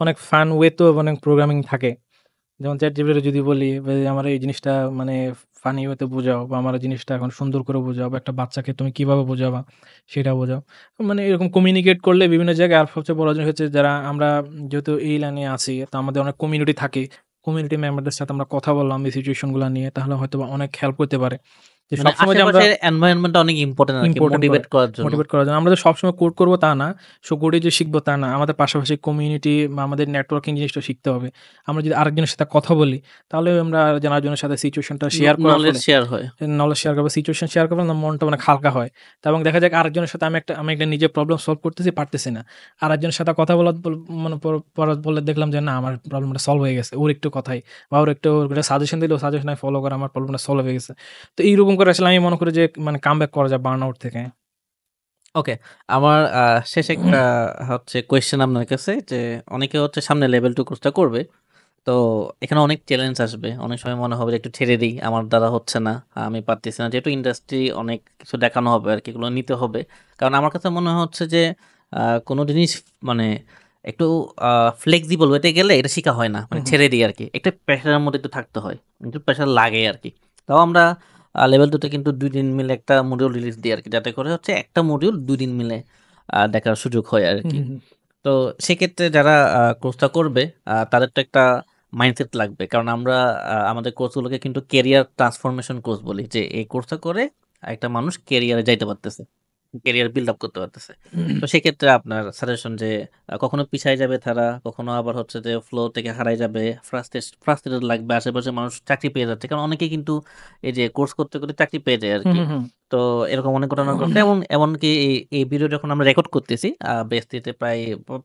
S2: অনেক ফান ওয়ে তো অনেক প্রোগ্রামিং থাকে। যেমন ChatGPT যদি বলি ভাই আমার এই জিনিসটা মানে ফানি ওয়েতে বোঝাও বা আমার এই জিনিসটা এখন সুন্দর করে বোঝাও বা একটা বাচ্চাকে তুমি কিভাবে বোঝাবা সেটা বোঝাও। মানে এরকম কমিউনিকেট করলে বিভিন্ন জায়গায়, আর সবচেয়ে বড় জিনিস হচ্ছে যারা আমরা যেহেতু এই লাইনে আছি, তো আমাদের অনেক কমিউনিটি থাকে। কমিউনিটি মেম্বারদের সাথে আমরা কথা বললাম এই সিচুয়েশন গুলা নিয়ে, তাহলে হয়তোবা অনেক হেল্প করতে পারে। যে
S1: মানে
S2: সবসময় যে আমরা
S1: আশেপাশের এনভায়রনমেন্টটা অনেক ইম্পোর্টেন্ট আরকি
S2: ইম্পোর্টেন্ট করে,
S1: মোটিভেট করার জন্য।
S2: মোটিভেট করার জন্য। আমরা যে সবসময় কোড করব তা না। কোডে যে শিখব তা না। আমাদের পাশাপাশি কমিউনিটি বা আমাদের নেটওয়ার্কিং জিনিসটা শিখতে হবে। আমরা যদি আরেকজনের সাথে কথা বলি, তাহলে আমরা যেন আরেকজনের সাথে সিচুয়েশনটা শেয়ার করার
S1: নলেজ
S2: ফলে
S1: শেয়ার হয়।
S2: নলেজ শেয়ার করবো, সিচুয়েশন শেয়ার করবো না, মনটা অনেক হালকা হয়। তো এবং দেখা যাক আরেকজনের সাথে আমি একটা নিজের প্রবলেম সলভ করতেছি, পারতেছি না। আরেকজনের সাথে কথা বলা মানে বললে দেখলাম যে না আমার প্রবলেমটা সলভ হয়ে গেছে। ওর একটু কথায় বা ওর একটু সাজেশন দিল, সাজেশন আমি ফলো করে আমার প্রবলেমটা সলভ হয়ে গেছে। তো এইরকম করে আসলে আমি মনে করি যে মানে কামব্যাক করা যায় বার্নআউট থেকে।
S1: ওকে। আমার শেষ একটা হচ্ছে কোয়েশ্চেন আপনার কাছে যে অনেকে হচ্ছে সামনে লেভেল 2 কোর্সটা করবে। তো এখানে অনেক চ্যালেঞ্জ আসবে। অনেক সময় মনে হবে যে একটু ছেড়ে দেই। আমার দ্বারা হচ্ছে না। আমি পারতেছি না। যেহেতু ইন্ডাস্ট্রি অনেক কিছু দেখানো হবে আরকি এগুলো নিতে হবে। কারণ আমার কাছে মনে হচ্ছে যে কোন জিনিস মানে একটু আ ফ্লেক্সিবল ওয়েতে গেলে এটা শিখা হয় না।
S2: হু,
S1: মানে
S2: হু।
S1: ছেড়ে দেই আরকি। একটা প্রেশারের মধ্যে একটু থাকতে হয়। একটু প্রেশার লাগে আরকি। তাও আমরা লেভেল 2 তে কিন্তু ২ দিন মিলে একটা মডিউল রিলিজ দিই আরকি। যাতে করে হচ্ছে একটা মডিউল ২ দিন মিলে দেখার সুযোগ হয়
S2: হু,
S1: আরকি।
S2: হু, হু।
S1: তো সেক্ষেত্রে যারা কোর্সটা করবে তাদের তো একটা মাইন্ডসেট লাগবে। কারণ আমরা আমাদের কোর্সগুলোকে কিন্তু ক্যারিয়ার ট্রান্সফরমেশন কোর্স বলি। যে এই কোর্সটা করে একটা মানুষ ক্যারিয়ারে যাইতে পারতেছে। ক্যারিয়ার বিল্ড আপ করতে পারতেছে। তো সেক্ষেত্রে আপনার সাজেশন যে কখনো পিছায় যাবে তারা, কখনো আবার হচ্ছে যে ফ্লো থেকে হারায় যাবে, ফ্রাস্ট্রেটেড লাগবে। আশেপাশের মানুষ চাকরি পেয়ে যাচ্ছে। কারণ অনেকেই কিন্তু এই যে কোর্স করতে, করতে চাকরি পেয়ে যায়
S2: হু,
S1: আরকি।
S2: হু, হু।
S1: তো এরকম অনেক ঘটনা ঘটছে এবং এমনকি এই ভিডিও যখন আমরা রেকর্ড করতেছি বেস্টিতে প্রায়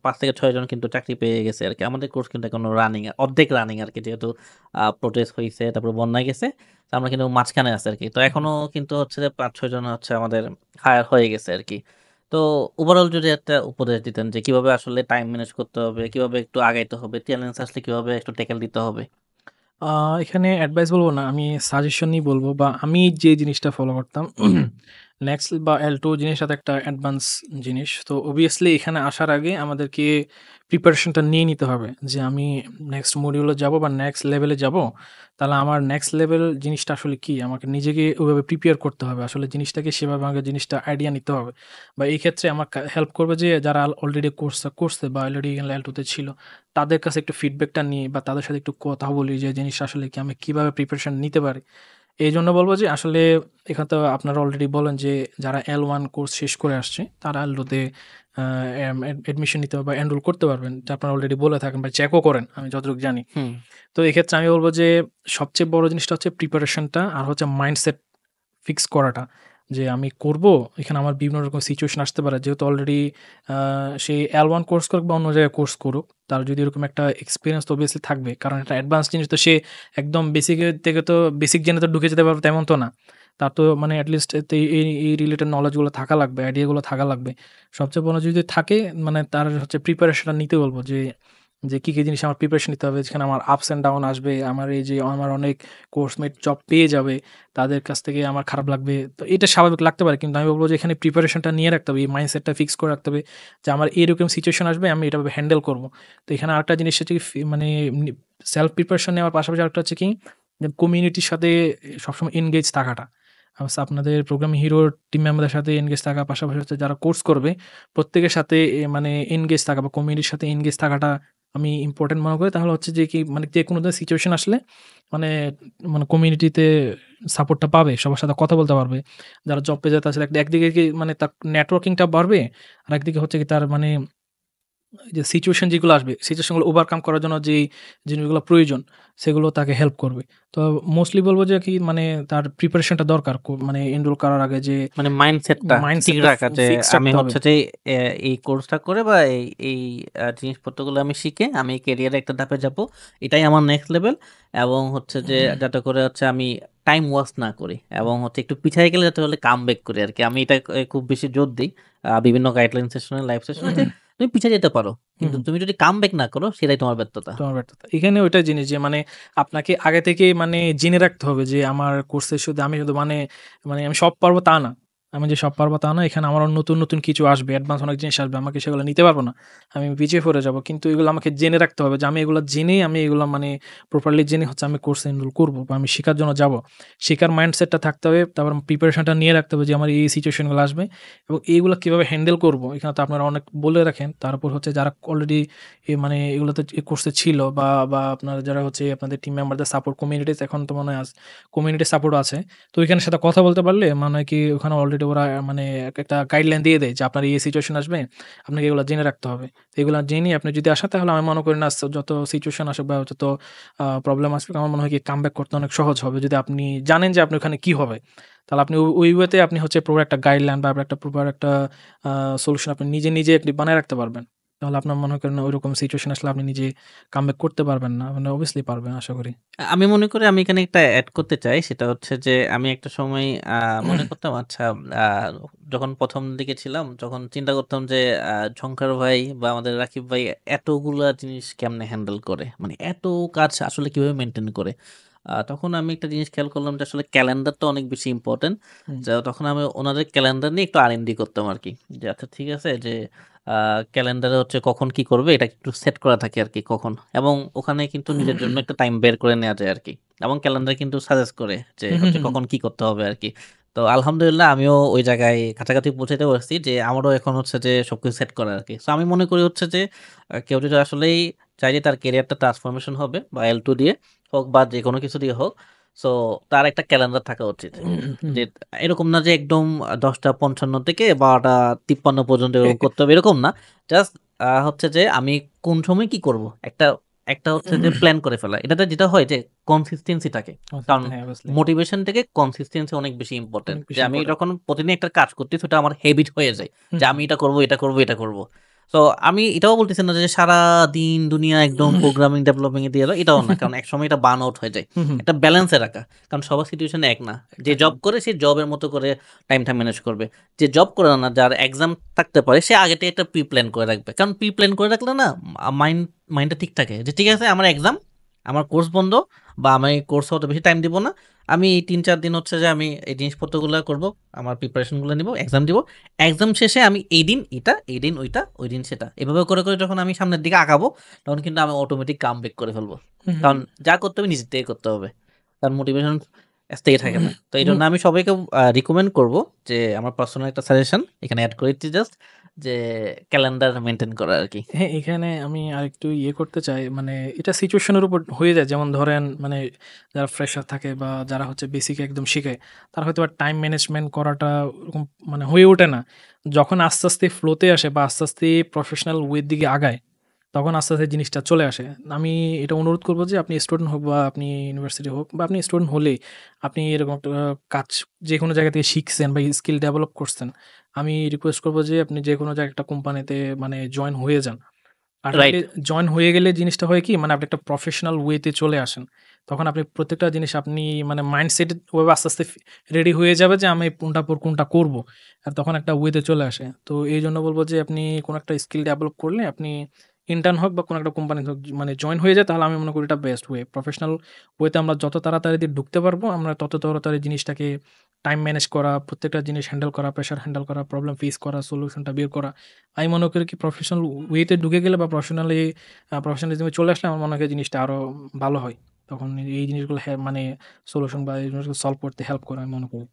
S1: ৫ থেকে ৬ জন কিন্তু চাকরি পেয়ে গেছে আরকি। আমাদের কোর্স কিন্তু এখনো রানিং অর্ধেক রানিং আরকি যেহেতু প্রোটেস্ট হইছে, তারপর বন্যা গেছে। তো আমরা কিন্তু মাঝখানে আছি আরকি। তো এখনো কিন্তু হচ্ছে যে ৫-৬ জন হচ্ছে আমাদের হায়ার হয়ে গেছে আরকি। তো ওভারঅল যদি একটা উপদেশ দিতেন যে কিভাবে আসলে টাইম ম্যানেজ করতে হবে, কিভাবে একটু আগাইতে হবে, চ্যালেঞ্জ আসলে কিভাবে একটু ট্যাকেল দিতে হবে?
S2: এখানে অ্যাডভাইস বলব না, আমি সাজেশনই বলব বা আমি যে জিনিসটা ফলো করতাম। নেক্সট বা L2 জিনিসটা তো একটা অ্যাডভান্স জিনিস। তো obviously এখানে আসার আগে আমাদেরকে প্রিপারেশনটা নিয়ে নিতে হবে যে আমি নেক্সট মডিউলে যাব বা নেক্সট লেভেলে যাব। তাহলে আমার নেক্সট লেভেল জিনিসটা আসলে কি? আমাকে নিজেকে ওইভাবে প্রিপেয়ার করতে হবে। আসলে জিনিসটাকে সেভাবে আমাকে জিনিসটা আইডিয়া নিতে হবে। বা এই ক্ষেত্রে আমার হেল্প করবে যে যারা অলরেডি কোর্সটা করছে বা অলরেডি L2 তে ছিল, তাদের কাছে একটু ফিডব্যাকটা নিই বা তাদের সাথে একটু কথা বলি যে জিনিসটা আসলে কি আমি কিভাবে প্রিপারেশন নিতে পারি। এইজন্য বলব যে আসলে এখানে তো আপনারা অলরেডি বলেন যে যারা L1 কোর্স শেষ করে আসছে তারা L2 তে আ অ্যাডমিশন নিতে বা এনরোল করতে পারবেন। এটা আপনারা অলরেডি বলে থাকেন বা চেকও করেন আমি যতটুকু জানি।
S1: হুম।
S2: তো এক্ষেত্রে আমি বলব যে সবচেয়ে বড় জিনিসটা হচ্ছে প্রিপারেশনটা আর হচ্ছে মাইন্ডসেট ফিক্স করাটা। যে আমি করব, এখানে আমার বিভিন্ন রকম সিচুয়েশন আসতে পারে। যেহেতু অলরেডি আ সে L1 কোর্স করুক বা অন্য জায়গায় কোর্স করুক, তার যদি এরকম একটা এক্সপেরিয়েন্স তো অবভিয়াসলি থাকবে। কারণ এটা অ্যাডভান্স জিনিস, তো সে একদম বেসিক এর থেকে তো বেসিক জেনে তো ঢুকে যেতে পারবে তেমন তো না। তার তো মানে এটলিস্ট এতে এই রিলেটেড নলেজ গুলো থাকা লাগবে, আইডিয়া গুলো থাকা লাগবে। সবচেয়ে বড় যদি থাকে মানে তার হচ্ছে প্রিপারেশনটা নিতে বলব যে কি জিনিস আমার প্রিপারেশন নিতে হবে, যেখানে আমার আপস অ্যান্ড ডাউন আসবে। আমার এই যে আমার অনেক কোর্সমেট জব পেয়ে যাবে। তাদের কাছ থেকে আমার খারাপ লাগবে। তো এটা স্বাভাবিক লাগতে পারে। কিন্তু আমি বলব যে এখানে প্রিপারেশনটা নিয়ে রাখতে হবে। এই মাইন্ডসেটটা ফিক্স করে রাখতে হবে যে আমার এরকম সিচুয়েশন আসবে, আমি এটাভাবে হ্যান্ডেল করব। তো এখানে আরেকটা জিনিস হচ্ছে কি মানে সেলফ প্রিপারেশন নেওয়ার পাশাপাশি আরেকটা হচ্ছে কি যে কমিউনিটির সাথে সবসময় এনগেজ থাকাটা। আপনাদের প্রোগ্রামিং হিরোর টিম মেম্বারদের সাথে এনগেজ থাকা, পাশাপাশি হচ্ছে যারা কোর্স করবে প্রত্যেকের সাথে মানে এনগেজ থাকা বা কমিউনিটির সাথে এনগেজ থাকাটা আমি ইম্পোর্টেন্ট মনে করি। তাহলে হচ্ছে যে কি মানে যেকোনো ধরনের সিচুয়েশন আসলে মানে মানে কমিউনিটিতে সাপোর্টটা পাবে, সবার সাথে কথা বলতে পারবে। যারা জব পেয়ে যায় তার সাথে একদিকে কি মানে তার নেটওয়ার্কিংটা বাড়বে, আর একদিকে হচ্ছে কি তার মানে এই যে সিচুয়েশন যেগুলো আসবে, সিচুয়েশনগুলো ওভারকাম করার জন্য যেই জিনিসগুলো প্রয়োজন, সেগুলো তাকে হেল্প করবে। তো মোস্টলি বলব যে কি মানে তার প্রিপারেশনটা দরকার মানে এনরোল করার আগে যে
S1: মানে মাইন্ডসেটটা ঠিক
S2: মাইন্ডসেটটা
S1: রাখা যে
S2: ফিক্সড
S1: আমি
S2: রাখতে হবে।
S1: হচ্ছে যে এই কোর্সটা করে বা এই জিনিসপত্রগুলো আমি শিখে আমি ক্যারিয়ারে একটা ধাপে যাব। এটাই আমার নেক্সট লেভেল এবং হচ্ছে যে যাতে করে হচ্ছে আমি টাইম ওয়েস্ট না করি এবং হচ্ছে একটু পিছায় গেলে যাতে হলে কামব্যাক করি আরকি। আমি এটা খুব বেশি জোর দেই বিভিন্ন গাইডলাইন সেশনে, লাইভ সেশনে যে তুমি পিছায় যেতে পারো।
S2: হুম,
S1: কিন্তু
S2: হুম।
S1: তুমি যদি কামব্যাক না করো সেটাই তোমার ব্যর্থতা।
S2: তোমার ব্যর্থতা। এখানে ওইটাই জিনিস যে মানে আপনাকে আগে থেকেই মানে জেনে রাখতে হবে যে আমার কোর্সের শুধু আমি শুধু মানে আমি সব পারবো তা না। আমি যে সব পারবো তা না। এখানে আমারও নতুন কিছু আসবে। অ্যাডভান্স অনেক জিনিস আসবে। আমাকে সেগুলো নিতে পারবো না। আমি পিছিয়ে পড়ে যাবো। কিন্তু এগুলো আমাকে জেনে রাখতে হবে যে আমি এগুলো জেনেই আমি এগুলো মানে প্রপারলি জেনে হচ্ছে আমি কোর্সে এনরোল করবো বা আমি শেখার জন্য যাবো। শেখার মাইন্ডসেটটা থাকতে হবে। তারপর প্রিপারেশনটা নিয়ে রাখতে হবে যে আমার এই সিচুয়েশন গুলো আসবে এবং এইগুলো কিভাবে হ্যান্ডেল করবো। এখানে তো আপনারা অনেক বলে রাখেন। তারপর হচ্ছে যারা অলরেডি মানে এগুলোতে কোর্সে ছিল বা আপনার যারা হচ্ছে আপনাদের টিম মেম্বারদের সাপোর্ট কমিউনিটিস এখন তো মনে হয় কমিউনিটি সাপোর্ট আছে। তো ওইখানের সাথে কথা বলতে পারলে মানে কি ওখানে অলরেডি ওরা মানে একটা গাইডলাইন দিয়ে দেয় যে আপনার এই সিচুয়েশন আসবে, আপনাকে এগুলো জেনে রাখতে হবে। তো এগুলো জেনে আপনি যদি আসেন তাহলে আমি মনে করি না যত সিচুয়েশন আসুক বা যত প্রবলেম আসুক আমার মনে হয় কি কামব্যাক করতে অনেক সহজ হবে। যদি আপনি জানেন যে আপনি ওখানে কি হবে। তাহলে আপনি ওই ওয়েতে আপনি হচ্ছে প্রপার একটা গাইডলাইন বা একটা প্রপার একটা সলিউশন আপনি নিজে আপনি বানায় রাখতে পারবেন। তাহলে আপনার মনে করেন ওইরকম সিচুয়েশন আসলে আপনি নিজে কামব্যাক করতে পারবেন না। মানে অবভিয়াসলি পারবেন আশা করি।
S1: আমি মনে করি আমি এখানে একটা এড করতে চাই। সেটা হচ্ছে যে আমি একটা সময় মনে করতাম আচ্ছা আ যখন ১ম দিকে ছিলাম যখন চিন্তা করতাম যে ঝংকার ভাই বা আমাদের রাকিব ভাই এতগুলা জিনিস কেমনে হ্যান্ডেল করে? মানে এত কাজ আসলে কিভাবে মেইনটেইন করে? তখন আমি একটা জিনিস খেয়াল করলাম যে আসলে ক্যালেন্ডারটা অনেক বেশি ইম্পোর্টেন্ট।
S2: হুম,
S1: তখন আমি ওনাদের ক্যালেন্ডার নিয়ে একটু R&D করতাম আরকি। যে আচ্ছা ঠিক আছে যে আ ক্যালেন্ডারে হচ্ছে কখন কি করবে এটা একটু সেট করা থাকে আরকি কখন। এবং ওখানে কিন্তু নিজের জন্য একটা টাইম বের করে নেয়া যায় আরকি। এবং ক্যালেন্ডার কিন্তু সাজেস্ট করে যে
S2: হুম, হুম,
S1: হচ্ছে
S2: হুম, হুম।
S1: কখন কি করতে হবে আরকি। তো আলহামদুলিল্লাহ আমিও ওই জায়গায় কাছাকাছি পৌঁছাইতে পারছি যে আমারও এখন হচ্ছে যে সবকিছু সেট করা আরকি। সো আমি মনে করি হচ্ছে যে কেউ যদি আসলেই চায় যে তার ক্যারিয়ারটা ট্রান্সফরমেশন হবে বা L2 দিয়ে হোক বা যেকোনো কিছু দিয়ে হোক, সো তার একটা ক্যালেন্ডার থাকা উচিত।
S2: হুম।
S1: যে এরকম না যে একদম ১০টা ৫৫ থেকে ১২টা ৫৩ পর্যন্ত এরকম করতে হবে এরকম না। জাস্ট হচ্ছে যে আমি কোন সময় কি করব? একটা একটা হচ্ছে যে প্ল্যান করে ফেলা। এটাতে যেটা হয় যে কনসিস্টেন্সি থাকে। কারণ
S2: হ্যাঁ, অবভিয়াসলি
S1: মোটিভেশন থেকে কনসিস্টেন্সি অনেক বেশি ইম্পোর্টেন্ট।
S2: অনেক
S1: যে
S2: বেশি
S1: আমি
S2: ইম্পোর্টেন্ট।
S1: যখন প্রতিদিন একটা কাজ করতেছি ওটা আমার হ্যাবিট হয়ে যায়।
S2: হুম,
S1: যে
S2: হুম,
S1: আমি এটা করব, এটা করব, এটা করব। তো আমি এটাও বলতেছি না যে সারাদিন দুনিয়া একদম প্রোগ্রামিং ডেভেলপিং এ দিয়ে দাও, এটাও না। কারণ একসময় এটা বার্ন আউট হয়ে যায়।
S2: হুম, হুম।
S1: একটা ব্যালেন্সে রাখা। কারণ সবার সিচুয়েশন এক না। যে জব করে সে জবের মতো করে টাইমটা ম্যানেজ করবে। যে জব করে না, যার এক্সাম থাকতে পারে, সে আগে থেকে একটা প্রি প্ল্যান করে রাখবে। কারণ প্রি প্ল্যান করে রাখলে না মাইন্ডটা ঠিক থাকে। যে ঠিক আছে আমার এক্সাম, আমার কোর্স বন্ধ, বা আমি কোর্সে অত বেশি টাইম দিব না। আমি এই ৩-৪ দিন হচ্ছে যে আমি এই জিনিসপত্রগুলো করব, আমার প্রিপারেশনগুলো নিব, এক্সাম দিব। এক্সাম শেষে আমি এই দিন এটা, এই দিন ওইটা, ওই দিন সেটা। এভাবে করে, করে যখন আমি সামনের দিকে আগাবো, তখন কিন্তু আমি অটোমেটিক কামব্যাক করে ফেলবো।
S2: হুম, হুম,
S1: কারণ যা করতে হবে নিজের থেকে করতে হবে। কারণ মোটিভেশন স্থির থাকে না। তো
S2: হুম।
S1: এইজন্য আমি সবাইকে রিকমেন্ড করব যে আমার পার্সোনাল একটা সাজেশন এখানে এড করে দিচ্ছি জাস্ট, যে ক্যালেন্ডার মেইনটেইন করা আরকি।
S2: হ্যাঁ, এখানে আমি আরেকটু করতে চাই। মানে এটা সিচুয়েশনের উপর হয়ে যায়। যেমন ধরেন মানে যারা ফ্রেশার থাকে বা যারা হচ্ছে বেসিক একদম শিখে, তারা হয়তোবা টাইম ম্যানেজমেন্ট করাটা ওরকম মানে হয়ে ওঠে না। যখন আস্তে, আস্তে ফ্লোতে আসে বা আস্তে, আস্তে প্রফেশনাল ওয়ের দিকে আগায়, তখন আস্তে, আস্তে জিনিসটা চলে আসে। আমি এটা অনুরোধ করব যে আপনি স্টুডেন্ট হোক বা আপনি ইউনিভার্সিটি হোক বা আপনি স্টুডেন্ট হলেই আপনি এরকম একটা কাজ যেকোনো জায়গা থেকে শিখছেন বা স্কিল ডেভেলপ করছেন। আমি রিকোয়েস্ট করব যে আপনি যেকোনো জায়গায় একটা কোম্পানিতে মানে জয়েন হয়ে যান। Ultimately
S1: right.
S2: জয়েন হয়ে গেলে জিনিসটা হয় কি মানে আপনি একটা প্রফেশনাল ওয়েতে চলে আসেন। তখন আপনি প্রত্যেকটা জিনিস আপনি মানে মাইন্ডসেট ওভাবে আস্তে, আস্তে রেডি হয়ে যাবে যে আমি কোনটার পর কোনটা করব। আর তখন একটা ওয়েতে চলে আসে। তো এইজন্য বলব যে আপনি কোন একটা স্কিল ডেভেলপ করলে আপনি ইন্টার্ন হোক বা কোন একটা কোম্পানিতে হোক মানে জয়েন হয়ে যায়, তাহলে আমি মনে করি এটা বেস্ট ওয়ে। প্রফেশনাল ওয়েতে আমরা যত তাড়াতাড়ি ঢুকতে পারবো, আমরা তত তাড়াতাড়ি জিনিসটাকে টাইম ম্যানেজ করা, প্রত্যেকটা জিনিস হ্যান্ডেল করা, প্রেশার হ্যান্ডেল করা, প্রবলেম ফেস করা, সলিউশনটা বের করা। আমি মনে করি কি প্রফেশনাল ওয়েতে ঢুকে গেলে বা প্রফেশনালিজমে চলে আসলে আমার মনে হয় জিনিসটা আরো ভালো হয়। তখন এই জিনিসগুলো মানে সলিউশন বা এই জিনিসগুলো সলভ করতে হেল্প করে আমি মনে করি।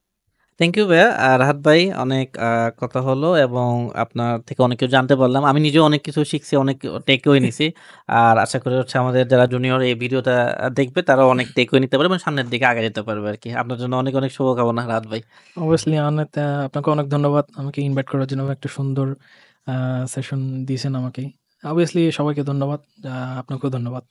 S1: থ্যাংক ইউ ভাইয়া। রাহাত ভাই, অনেক কথা হলো এবং আপনার থেকে অনেক কিছু জানতে পারলাম। আমি নিজেও অনেক কিছু শিখছি, অনেক টেকওয়ে নিছি। আর আশা করি হচ্ছে আমাদের যারা জুনিয়র এই ভিডিওটা দেখবে, তারাও অনেক টেকওয়ে নিতে পারবে এবং সামনের দিকে আগায় যেতে পারবে আরকি। আপনার জন্য অনেক, অনেক শুভকামনা রাহাত ভাই।
S2: অবভিয়াসলি অনেক আপনাকে অনেক ধন্যবাদ আমাকে ইনভাইট করার জন্য। একটা সুন্দর সেশন দিয়েছেন আমাকে। অবভিয়াসলি সবাইকে ধন্যবাদ। আপনাকেও ধন্যবাদ।